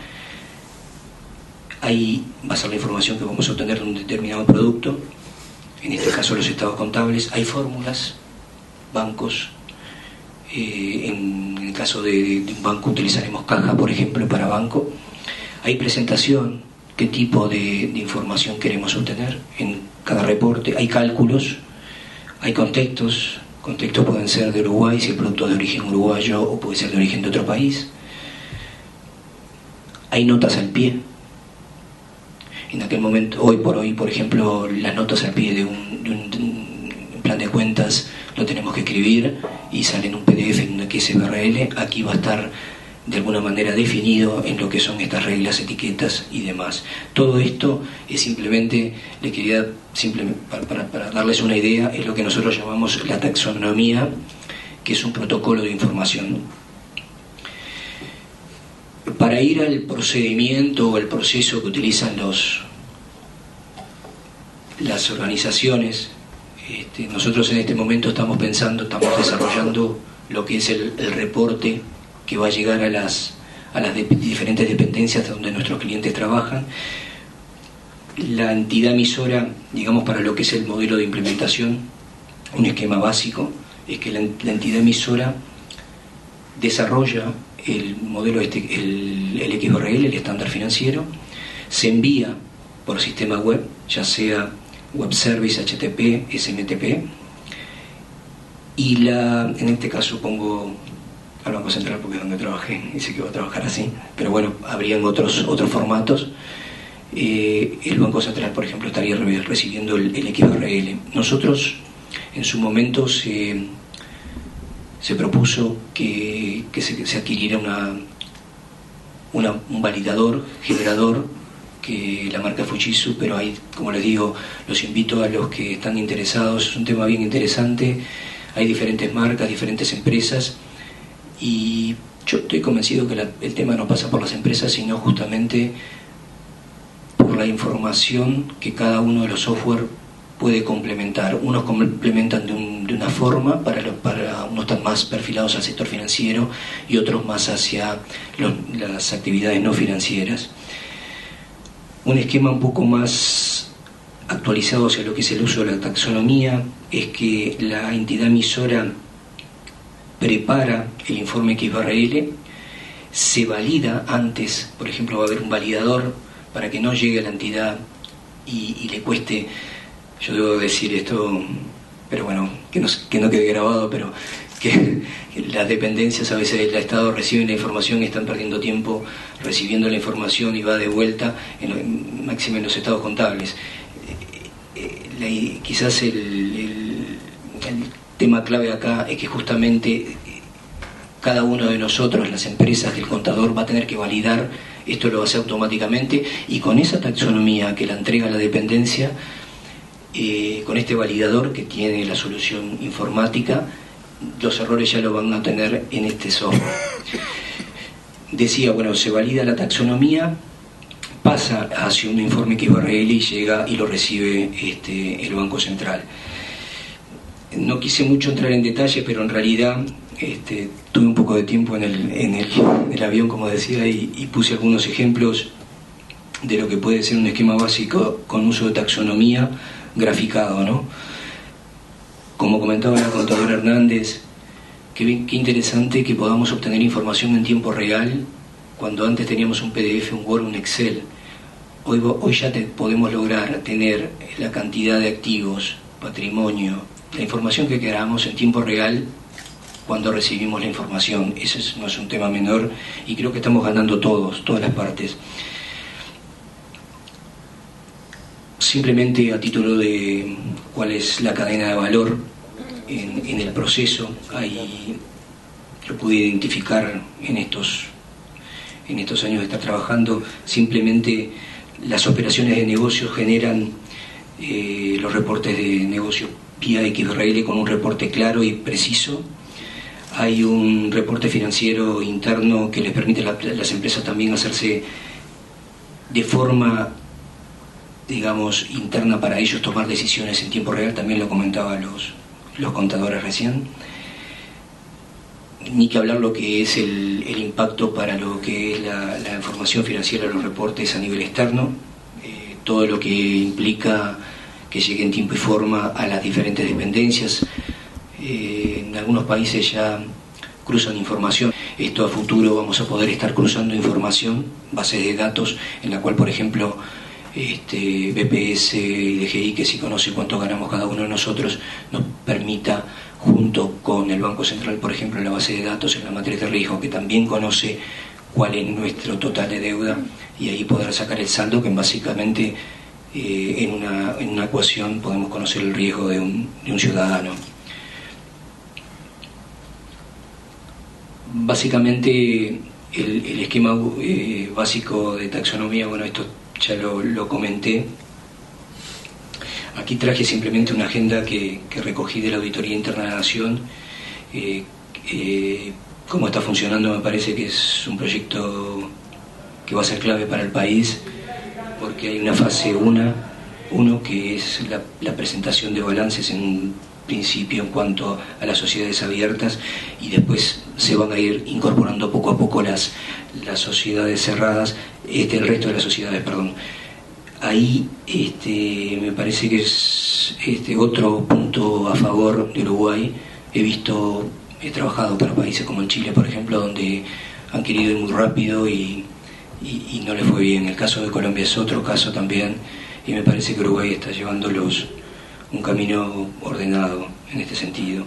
Ahí va a ser la información que vamos a obtener de un determinado producto, en este caso los estados contables. Hay fórmulas, bancos, en el caso de un banco utilizaremos caja, por ejemplo, para banco. Hay presentación, qué tipo de información queremos obtener en cada reporte. Hay cálculos, hay contextos pueden ser de Uruguay, si el producto es de origen uruguayo, o puede ser de origen de otro país. Hay notas al pie. En aquel momento, hoy por hoy, por ejemplo, las notas al pie de un plan de cuentas lo tenemos que escribir y sale en un PDF, en una XBRL. Aquí va a estar de alguna manera definido en lo que son estas reglas, etiquetas y demás. Todo esto es simplemente, le quería simplemente para darles una idea, es lo que nosotros llamamos la taxonomía, que es un protocolo de información. Para ir al procedimiento o el proceso que utilizan las organizaciones, nosotros en este momento estamos desarrollando lo que es el reporte que va a llegar a las diferentes dependencias donde nuestros clientes trabajan. La entidad emisora, digamos, para lo que es el modelo de implementación, un esquema básico, es que la entidad emisora desarrolla el modelo el XBRL, el estándar financiero, se envía por sistema web, ya sea web service, HTTP, SMTP, y en este caso pongo al Banco Central porque es donde trabajé y sé que va a trabajar así, pero bueno, habrían otros formatos. El Banco Central, por ejemplo, estaría recibiendo el XBRL. Nosotros, en su momento, se propuso que se adquiriera un validador, generador, que la marca Fujitsu, pero ahí, como les digo, los invito a los que están interesados, es un tema bien interesante, hay diferentes marcas, diferentes empresas, y yo estoy convencido que el tema no pasa por las empresas, sino justamente por la información que cada uno de los software puede complementar. Unos complementan de una forma, para unos están más perfilados al sector financiero y otros más hacia las actividades no financieras. Un esquema un poco más actualizado hacia lo que es el uso de la taxonomía es que la entidad emisora prepara el informe XBRL, se valida antes, por ejemplo, va a haber un validador para que no llegue a la entidad y le cueste. Yo debo decir esto, pero bueno, que no quede grabado, pero que las dependencias a veces del Estado reciben la información y están perdiendo tiempo recibiendo la información y va de vuelta, máximo en los estados contables. Quizás el tema clave acá es que justamente cada uno de nosotros, las empresas, el contador va a tener que validar, esto lo hace automáticamente, y con esa taxonomía que la entrega la dependencia, con este validador que tiene la solución informática, los errores ya lo van a tener en este software. Decía, bueno, se valida la taxonomía, pasa hacia un informe XBRL y llega y lo recibe el Banco Central. No quise mucho entrar en detalle, pero en realidad tuve un poco de tiempo en el avión, como decía, y puse algunos ejemplos de lo que puede ser un esquema básico con uso de taxonomía graficado, ¿no? Como comentaba la contadora Hernández, qué interesante que podamos obtener información en tiempo real cuando antes teníamos un PDF, un Word, un Excel. Hoy ya podemos lograr tener la cantidad de activos, patrimonio, la información que queramos en tiempo real cuando recibimos la información. Ese no es un tema menor y creo que estamos ganando todas las partes. Simplemente a título de cuál es la cadena de valor en el proceso, ahí lo pude identificar en estos años de estar trabajando. Simplemente las operaciones de negocio generan los reportes de negocio vía XBRL con un reporte claro y preciso. Hay un reporte financiero interno que les permite a las empresas también hacerse de forma, digamos, interna para ellos tomar decisiones en tiempo real. También lo comentaban los contadores recién. Ni que hablar lo que es el impacto para lo que es la información financiera de los reportes a nivel externo, todo lo que implica que llegue en tiempo y forma a las diferentes dependencias. En algunos países ya cruzan información. Esto a futuro vamos a poder estar cruzando información, bases de datos, en la cual, por ejemplo, BPS y DGI, que sí conoce cuánto ganamos cada uno de nosotros, nos permita, junto con el Banco Central, por ejemplo, en la base de datos, en la matriz de riesgo, que también conoce cuál es nuestro total de deuda, y ahí poder sacar el saldo, que básicamente en una ecuación podemos conocer el riesgo de un ciudadano. Básicamente el esquema básico de taxonomía, bueno, esto ya lo comenté. Aquí traje simplemente una agenda que recogí de la Auditoría Interna de la Nación. Cómo está funcionando, me parece que es un proyecto que va a ser clave para el país, porque hay una fase 1 que es la presentación de balances en un principio en cuanto a las sociedades abiertas, y después se van a ir incorporando poco a poco las sociedades cerradas, el resto de las sociedades, perdón. Ahí me parece que es otro punto a favor de Uruguay. He trabajado para países como en Chile, por ejemplo, donde han querido ir muy rápido y no les fue bien. El caso de Colombia es otro caso también, y me parece que Uruguay está llevándolos un camino ordenado en este sentido.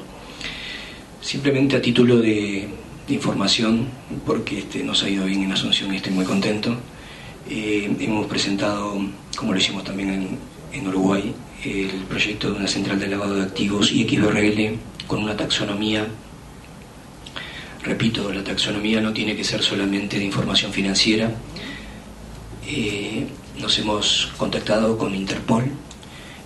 Simplemente a título de información, porque nos ha ido bien en Asunción y estoy muy contento, hemos presentado, como lo hicimos también en Uruguay, el proyecto de una central de lavado de activos y XBRL con una taxonomía. Repito, la taxonomía no tiene que ser solamente de información financiera. Nos hemos contactado con Interpol,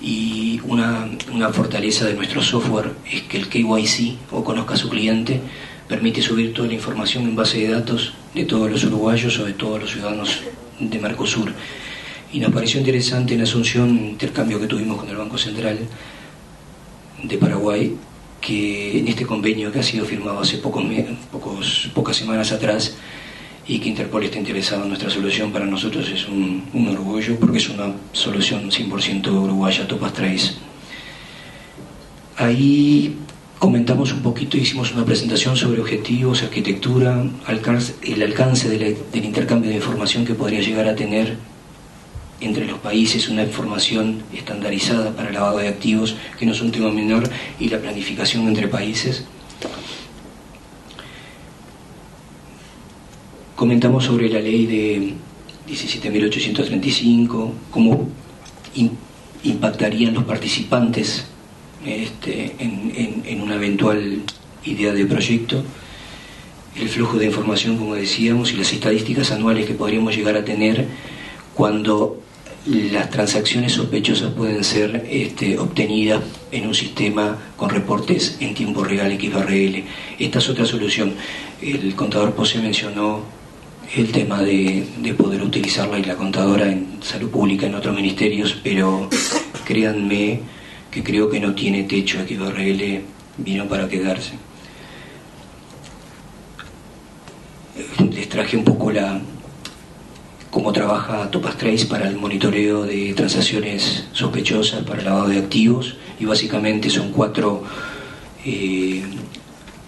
y una fortaleza de nuestro software es que el KYC, o conozca a su cliente, permite subir toda la información en base de datos de todos los uruguayos o de todos los ciudadanos de Mercosur. Y nos pareció interesante en Asunción un intercambio que tuvimos con el Banco Central de Paraguay, que en este convenio que ha sido firmado hace pocas semanas atrás, y que Interpol está interesado en nuestra solución, para nosotros es un orgullo, porque es una solución 100% uruguaya, Topaz Trace. Ahí comentamos un poquito, hicimos una presentación sobre objetivos, arquitectura, el alcance del intercambio de información que podría llegar a tener entre los países, una información estandarizada para el lavado de activos, que no es un tema menor, y la planificación entre países. Comentamos sobre la ley de 17.835, cómo impactarían los participantes en una eventual idea de proyecto, el flujo de información, como decíamos, y las estadísticas anuales que podríamos llegar a tener cuando las transacciones sospechosas pueden ser obtenidas en un sistema con reportes en tiempo real, XBRL. Esta es otra solución. El contador Pose mencionó el tema de poder utilizarla, y la contadora en salud pública en otros ministerios, pero créanme que creo que no tiene techo. XBRL vino para quedarse. Les traje un poco cómo trabaja Topaz Trace para el monitoreo de transacciones sospechosas, para el lavado de activos, y básicamente son 4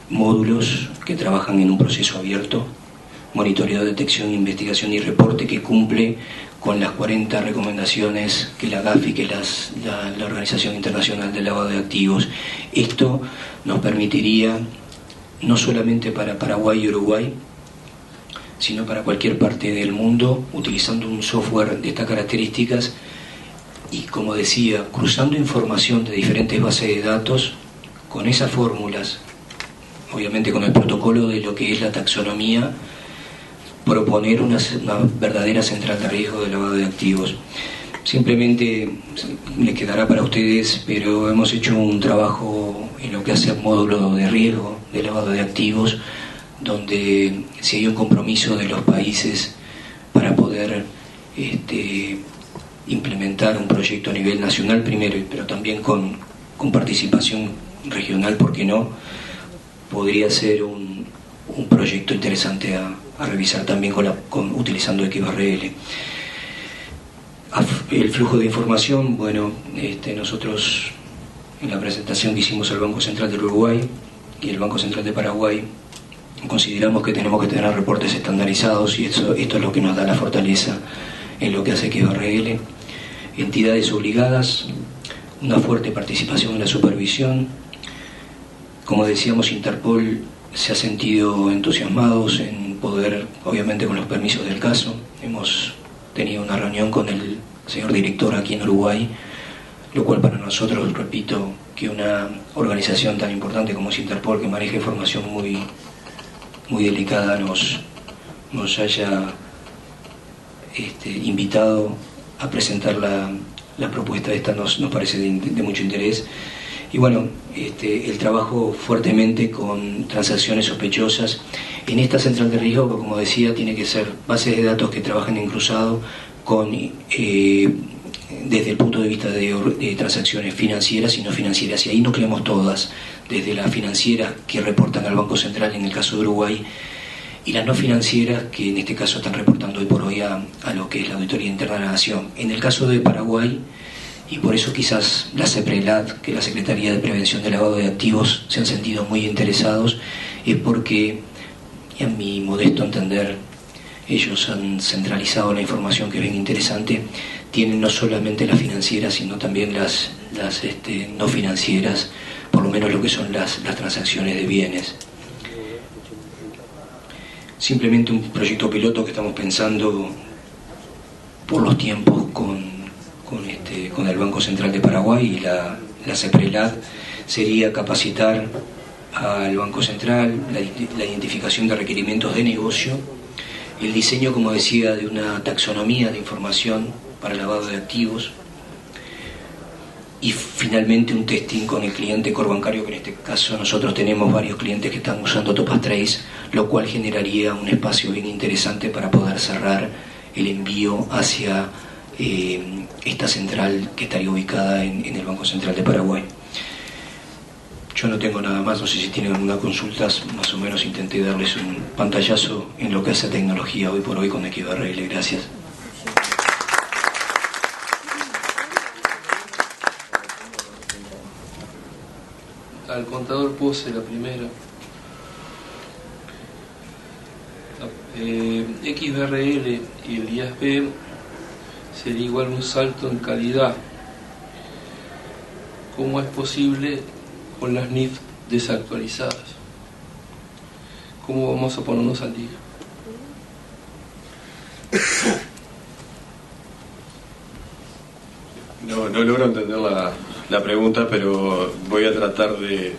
módulos que trabajan en un proceso abierto: monitoreo, detección, investigación y reporte, que cumple con las 40 recomendaciones que la GAFI, que es la Organización Internacional del Lavado de Activos. Esto nos permitiría, no solamente para Paraguay y Uruguay, sino para cualquier parte del mundo, utilizando un software de estas características y, como decía, cruzando información de diferentes bases de datos, con esas fórmulas, obviamente con el protocolo de lo que es la taxonomía, proponer una verdadera central de riesgo de lavado de activos. Simplemente les quedará para ustedes, pero hemos hecho un trabajo en lo que hace al módulo de riesgo de lavado de activos, donde si hay un compromiso de los países para poder implementar un proyecto a nivel nacional primero, pero también con participación regional, ¿por qué no? Podría ser un proyecto interesante a revisar también utilizando XBRL. El flujo de información, bueno, nosotros en la presentación que hicimos al Banco Central del Uruguay y el Banco Central de Paraguay consideramos que tenemos que tener reportes estandarizados, y esto es lo que nos da la fortaleza en lo que hace XBRL. Entidades obligadas, una fuerte participación en la supervisión. Como decíamos, Interpol se ha sentido entusiasmados en poder, obviamente con los permisos del caso. Hemos tenido una reunión con el señor director aquí en Uruguay, lo cual para nosotros, repito, que una organización tan importante como es Interpol, que maneja información muy delicada, nos haya invitado a presentar la propuesta esta, nos parece de mucho interés. Y bueno, el trabajo fuertemente con transacciones sospechosas. En esta central de riesgo, como decía, tiene que ser bases de datos que trabajen en cruzado con desde el punto de vista de transacciones financieras y no financieras, y ahí nucleamos todas, desde las financieras que reportan al Banco Central en el caso de Uruguay, y las no financieras que en este caso están reportando hoy por hoy a lo que es la Auditoría Interna de la Nación. En el caso de Paraguay, y por eso quizás la CEPRELAT, que es la Secretaría de Prevención del Lavado de Activos, se han sentido muy interesados, es porque, en mi modesto entender, ellos han centralizado la información que ven interesante. Tienen no solamente las financieras, sino también las no financieras, por lo menos lo que son las transacciones de bienes. Simplemente un proyecto piloto que estamos pensando por los tiempos con el Banco Central de Paraguay y la CEPRELAT sería capacitar al Banco Central, la identificación de requerimientos de negocio, el diseño, como decía, de una taxonomía de información para el lavado de activos, y finalmente un testing con el cliente core bancario, que en este caso nosotros tenemos varios clientes que están usando Topaz Trace, lo cual generaría un espacio bien interesante para poder cerrar el envío hacia esta central que estaría ubicada en el Banco Central de Paraguay. Yo no tengo nada más, no sé si tienen alguna consulta, más o menos intenté darles un pantallazo en lo que hace tecnología hoy por hoy con XBRL. Gracias. Al contador Pose, la primera. XBRL y el IASB sería igual un salto en calidad. ¿Cómo es posible con las NIF desactualizadas? ¿Cómo vamos a ponernos al día? No logro entender la pregunta, pero voy a tratar de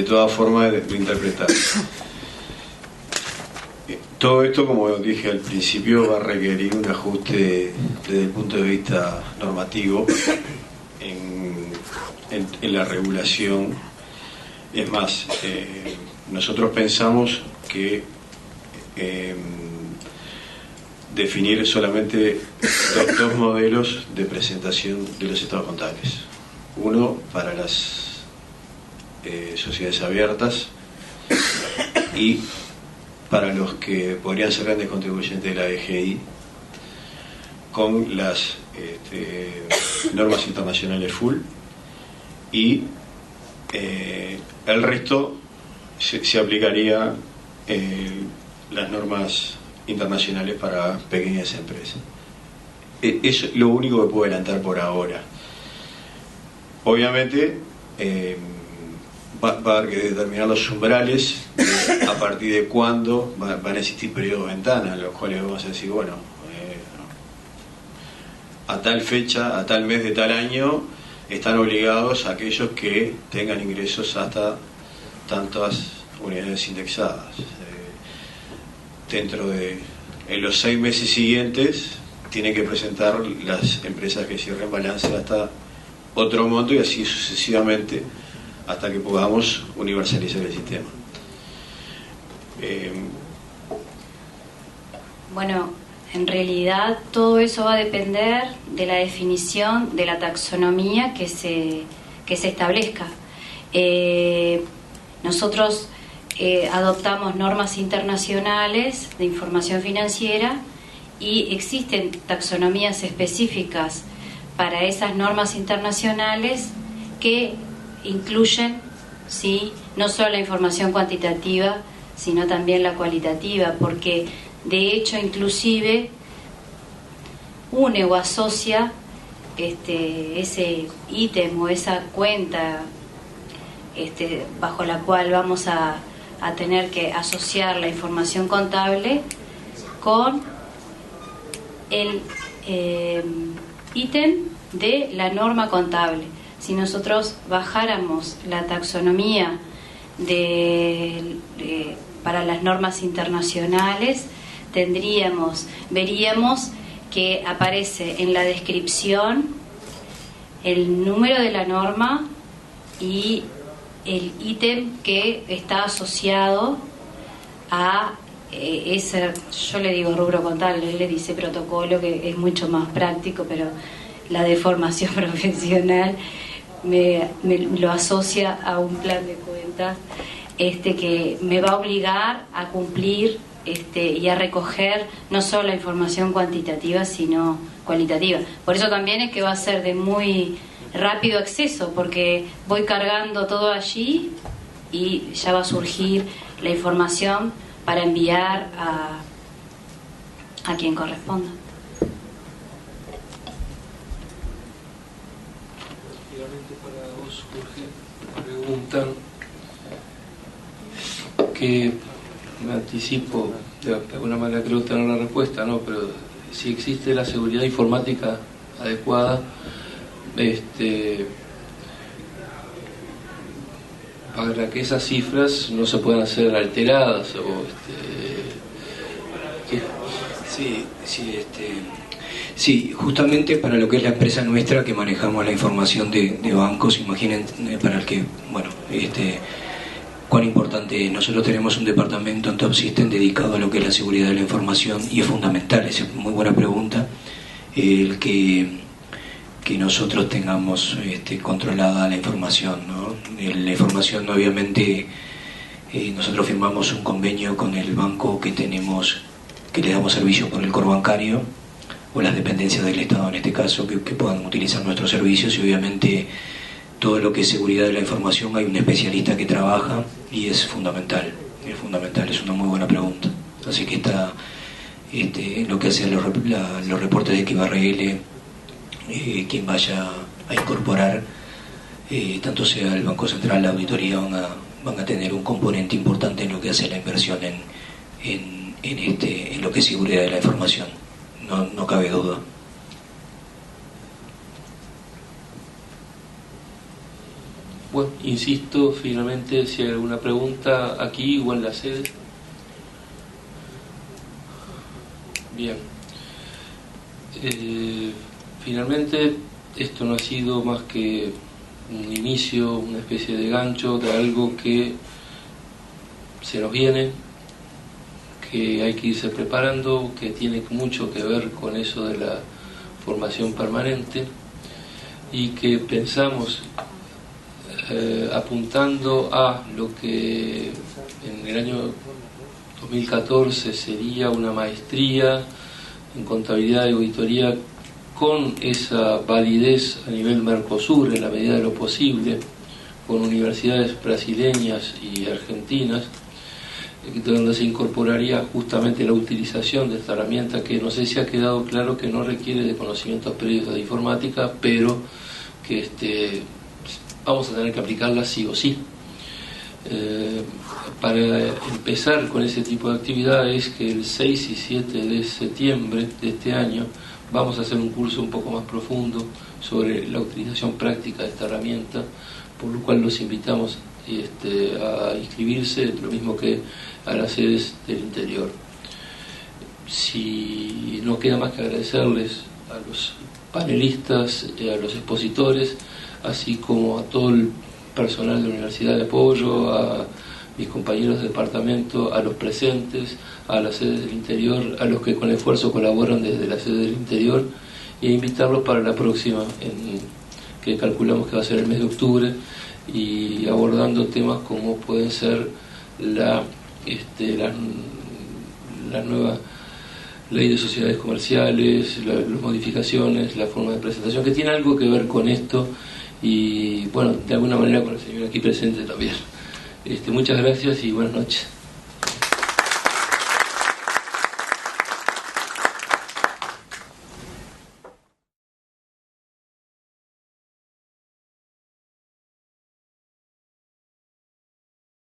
todas formas de interpretar. Todo esto, como dije al principio, va a requerir un ajuste desde el punto de vista normativo en la regulación. Es más, nosotros pensamos que definir solamente dos modelos de presentación de los estados contables. Uno para las sociedades abiertas y para los que podrían ser grandes contribuyentes de la DGI, con las normas internacionales full, y el resto se aplicaría las normas internacionales para pequeñas empresas. Es lo único que puedo adelantar por ahora. Obviamente va a haber que determinar los umbrales a partir de cuándo van a existir periodos de ventana, en los cuales vamos a decir, bueno, a tal fecha, a tal mes de tal año, están obligados aquellos que tengan ingresos hasta tantas unidades indexadas. Dentro de los 6 meses siguientes tienen que presentar las empresas que cierren balance hasta otro monto, y así sucesivamente hasta que podamos universalizar el sistema. Bueno, en realidad todo eso va a depender de la definición de la taxonomía que se establezca. Nosotros adoptamos normas internacionales de información financiera y existen taxonomías específicas para esas normas internacionales que incluyen, ¿sí?, no solo la información cuantitativa, sino también la cualitativa, porque de hecho inclusive une o asocia ese ítem o esa cuenta bajo la cual vamos a tener que asociar la información contable con el ítem de la norma contable. Si nosotros bajáramos la taxonomía para las normas internacionales, veríamos que aparece en la descripción el número de la norma y el ítem que está asociado a ese, yo le digo rubro contable, él le dice protocolo, que es mucho más práctico, pero la de formación profesional me lo asocia a un plan de cuentas que me va a obligar a cumplir y a recoger no solo la información cuantitativa, sino cualitativa. Por eso también es que va a ser de muy rápido acceso, porque voy cargando todo allí y ya va a surgir la información para enviar a quien corresponda. Finalmente, para vos, Jorge, preguntan que, me anticipo, de alguna manera creo tener la respuesta, ¿no? Pero si existe la seguridad informática adecuada, para que esas cifras no se puedan ser alteradas o Sí, justamente para lo que es la empresa nuestra, que manejamos la información de bancos, imaginen para el que, bueno, cuán importante. Nosotros tenemos un departamento en Top System dedicado a lo que es la seguridad de la información, y es fundamental, es muy buena pregunta, el que nosotros tengamos controlada la información, ¿no? La información, obviamente, nosotros firmamos un convenio con el banco que le damos servicio por el core bancario, o las dependencias del Estado en este caso, que puedan utilizar nuestros servicios, y obviamente todo lo que es seguridad de la información hay un especialista que trabaja, y es fundamental, es una muy buena pregunta. Así que está lo que hacen los reportes de XBRL, quien vaya a incorporar, tanto sea el Banco Central, la auditoría, van a tener un componente importante en lo que hace la inversión en lo que es seguridad de la información, no cabe duda. Bueno, insisto, finalmente, si hay alguna pregunta aquí o en la sede. Bien. Finalmente, esto no ha sido más que un inicio, una especie de gancho de algo que se nos viene, que hay que irse preparando, que tiene mucho que ver con eso de la formación permanente, y que pensamos, apuntando a lo que en el año 2014 sería una maestría en contabilidad y auditoría con esa validez a nivel Mercosur en la medida de lo posible, con universidades brasileñas y argentinas, donde se incorporaría justamente la utilización de esta herramienta, que no sé si ha quedado claro que no requiere de conocimientos previos de informática, pero que vamos a tener que aplicarla sí o sí. Para empezar con ese tipo de actividades, que el 6 y 7 de septiembre de este año vamos a hacer un curso un poco más profundo sobre la utilización práctica de esta herramienta, por lo cual los invitamos a inscribirse, lo mismo que a las sedes del interior. Si no queda más que agradecerles a los panelistas, a los expositores, así como a todo el personal de la Universidad de Apoyo, a mis compañeros de departamento, a los presentes, a las sedes del interior, a los que con esfuerzo colaboran desde la sede del interior, e invitarlos para la próxima, que calculamos que va a ser el mes de octubre, y abordando temas como pueden ser la nueva ley de sociedades comerciales, las modificaciones, la forma de presentación, que tiene algo que ver con esto, y bueno, de alguna manera con el señor aquí presente también. Muchas gracias y buenas noches.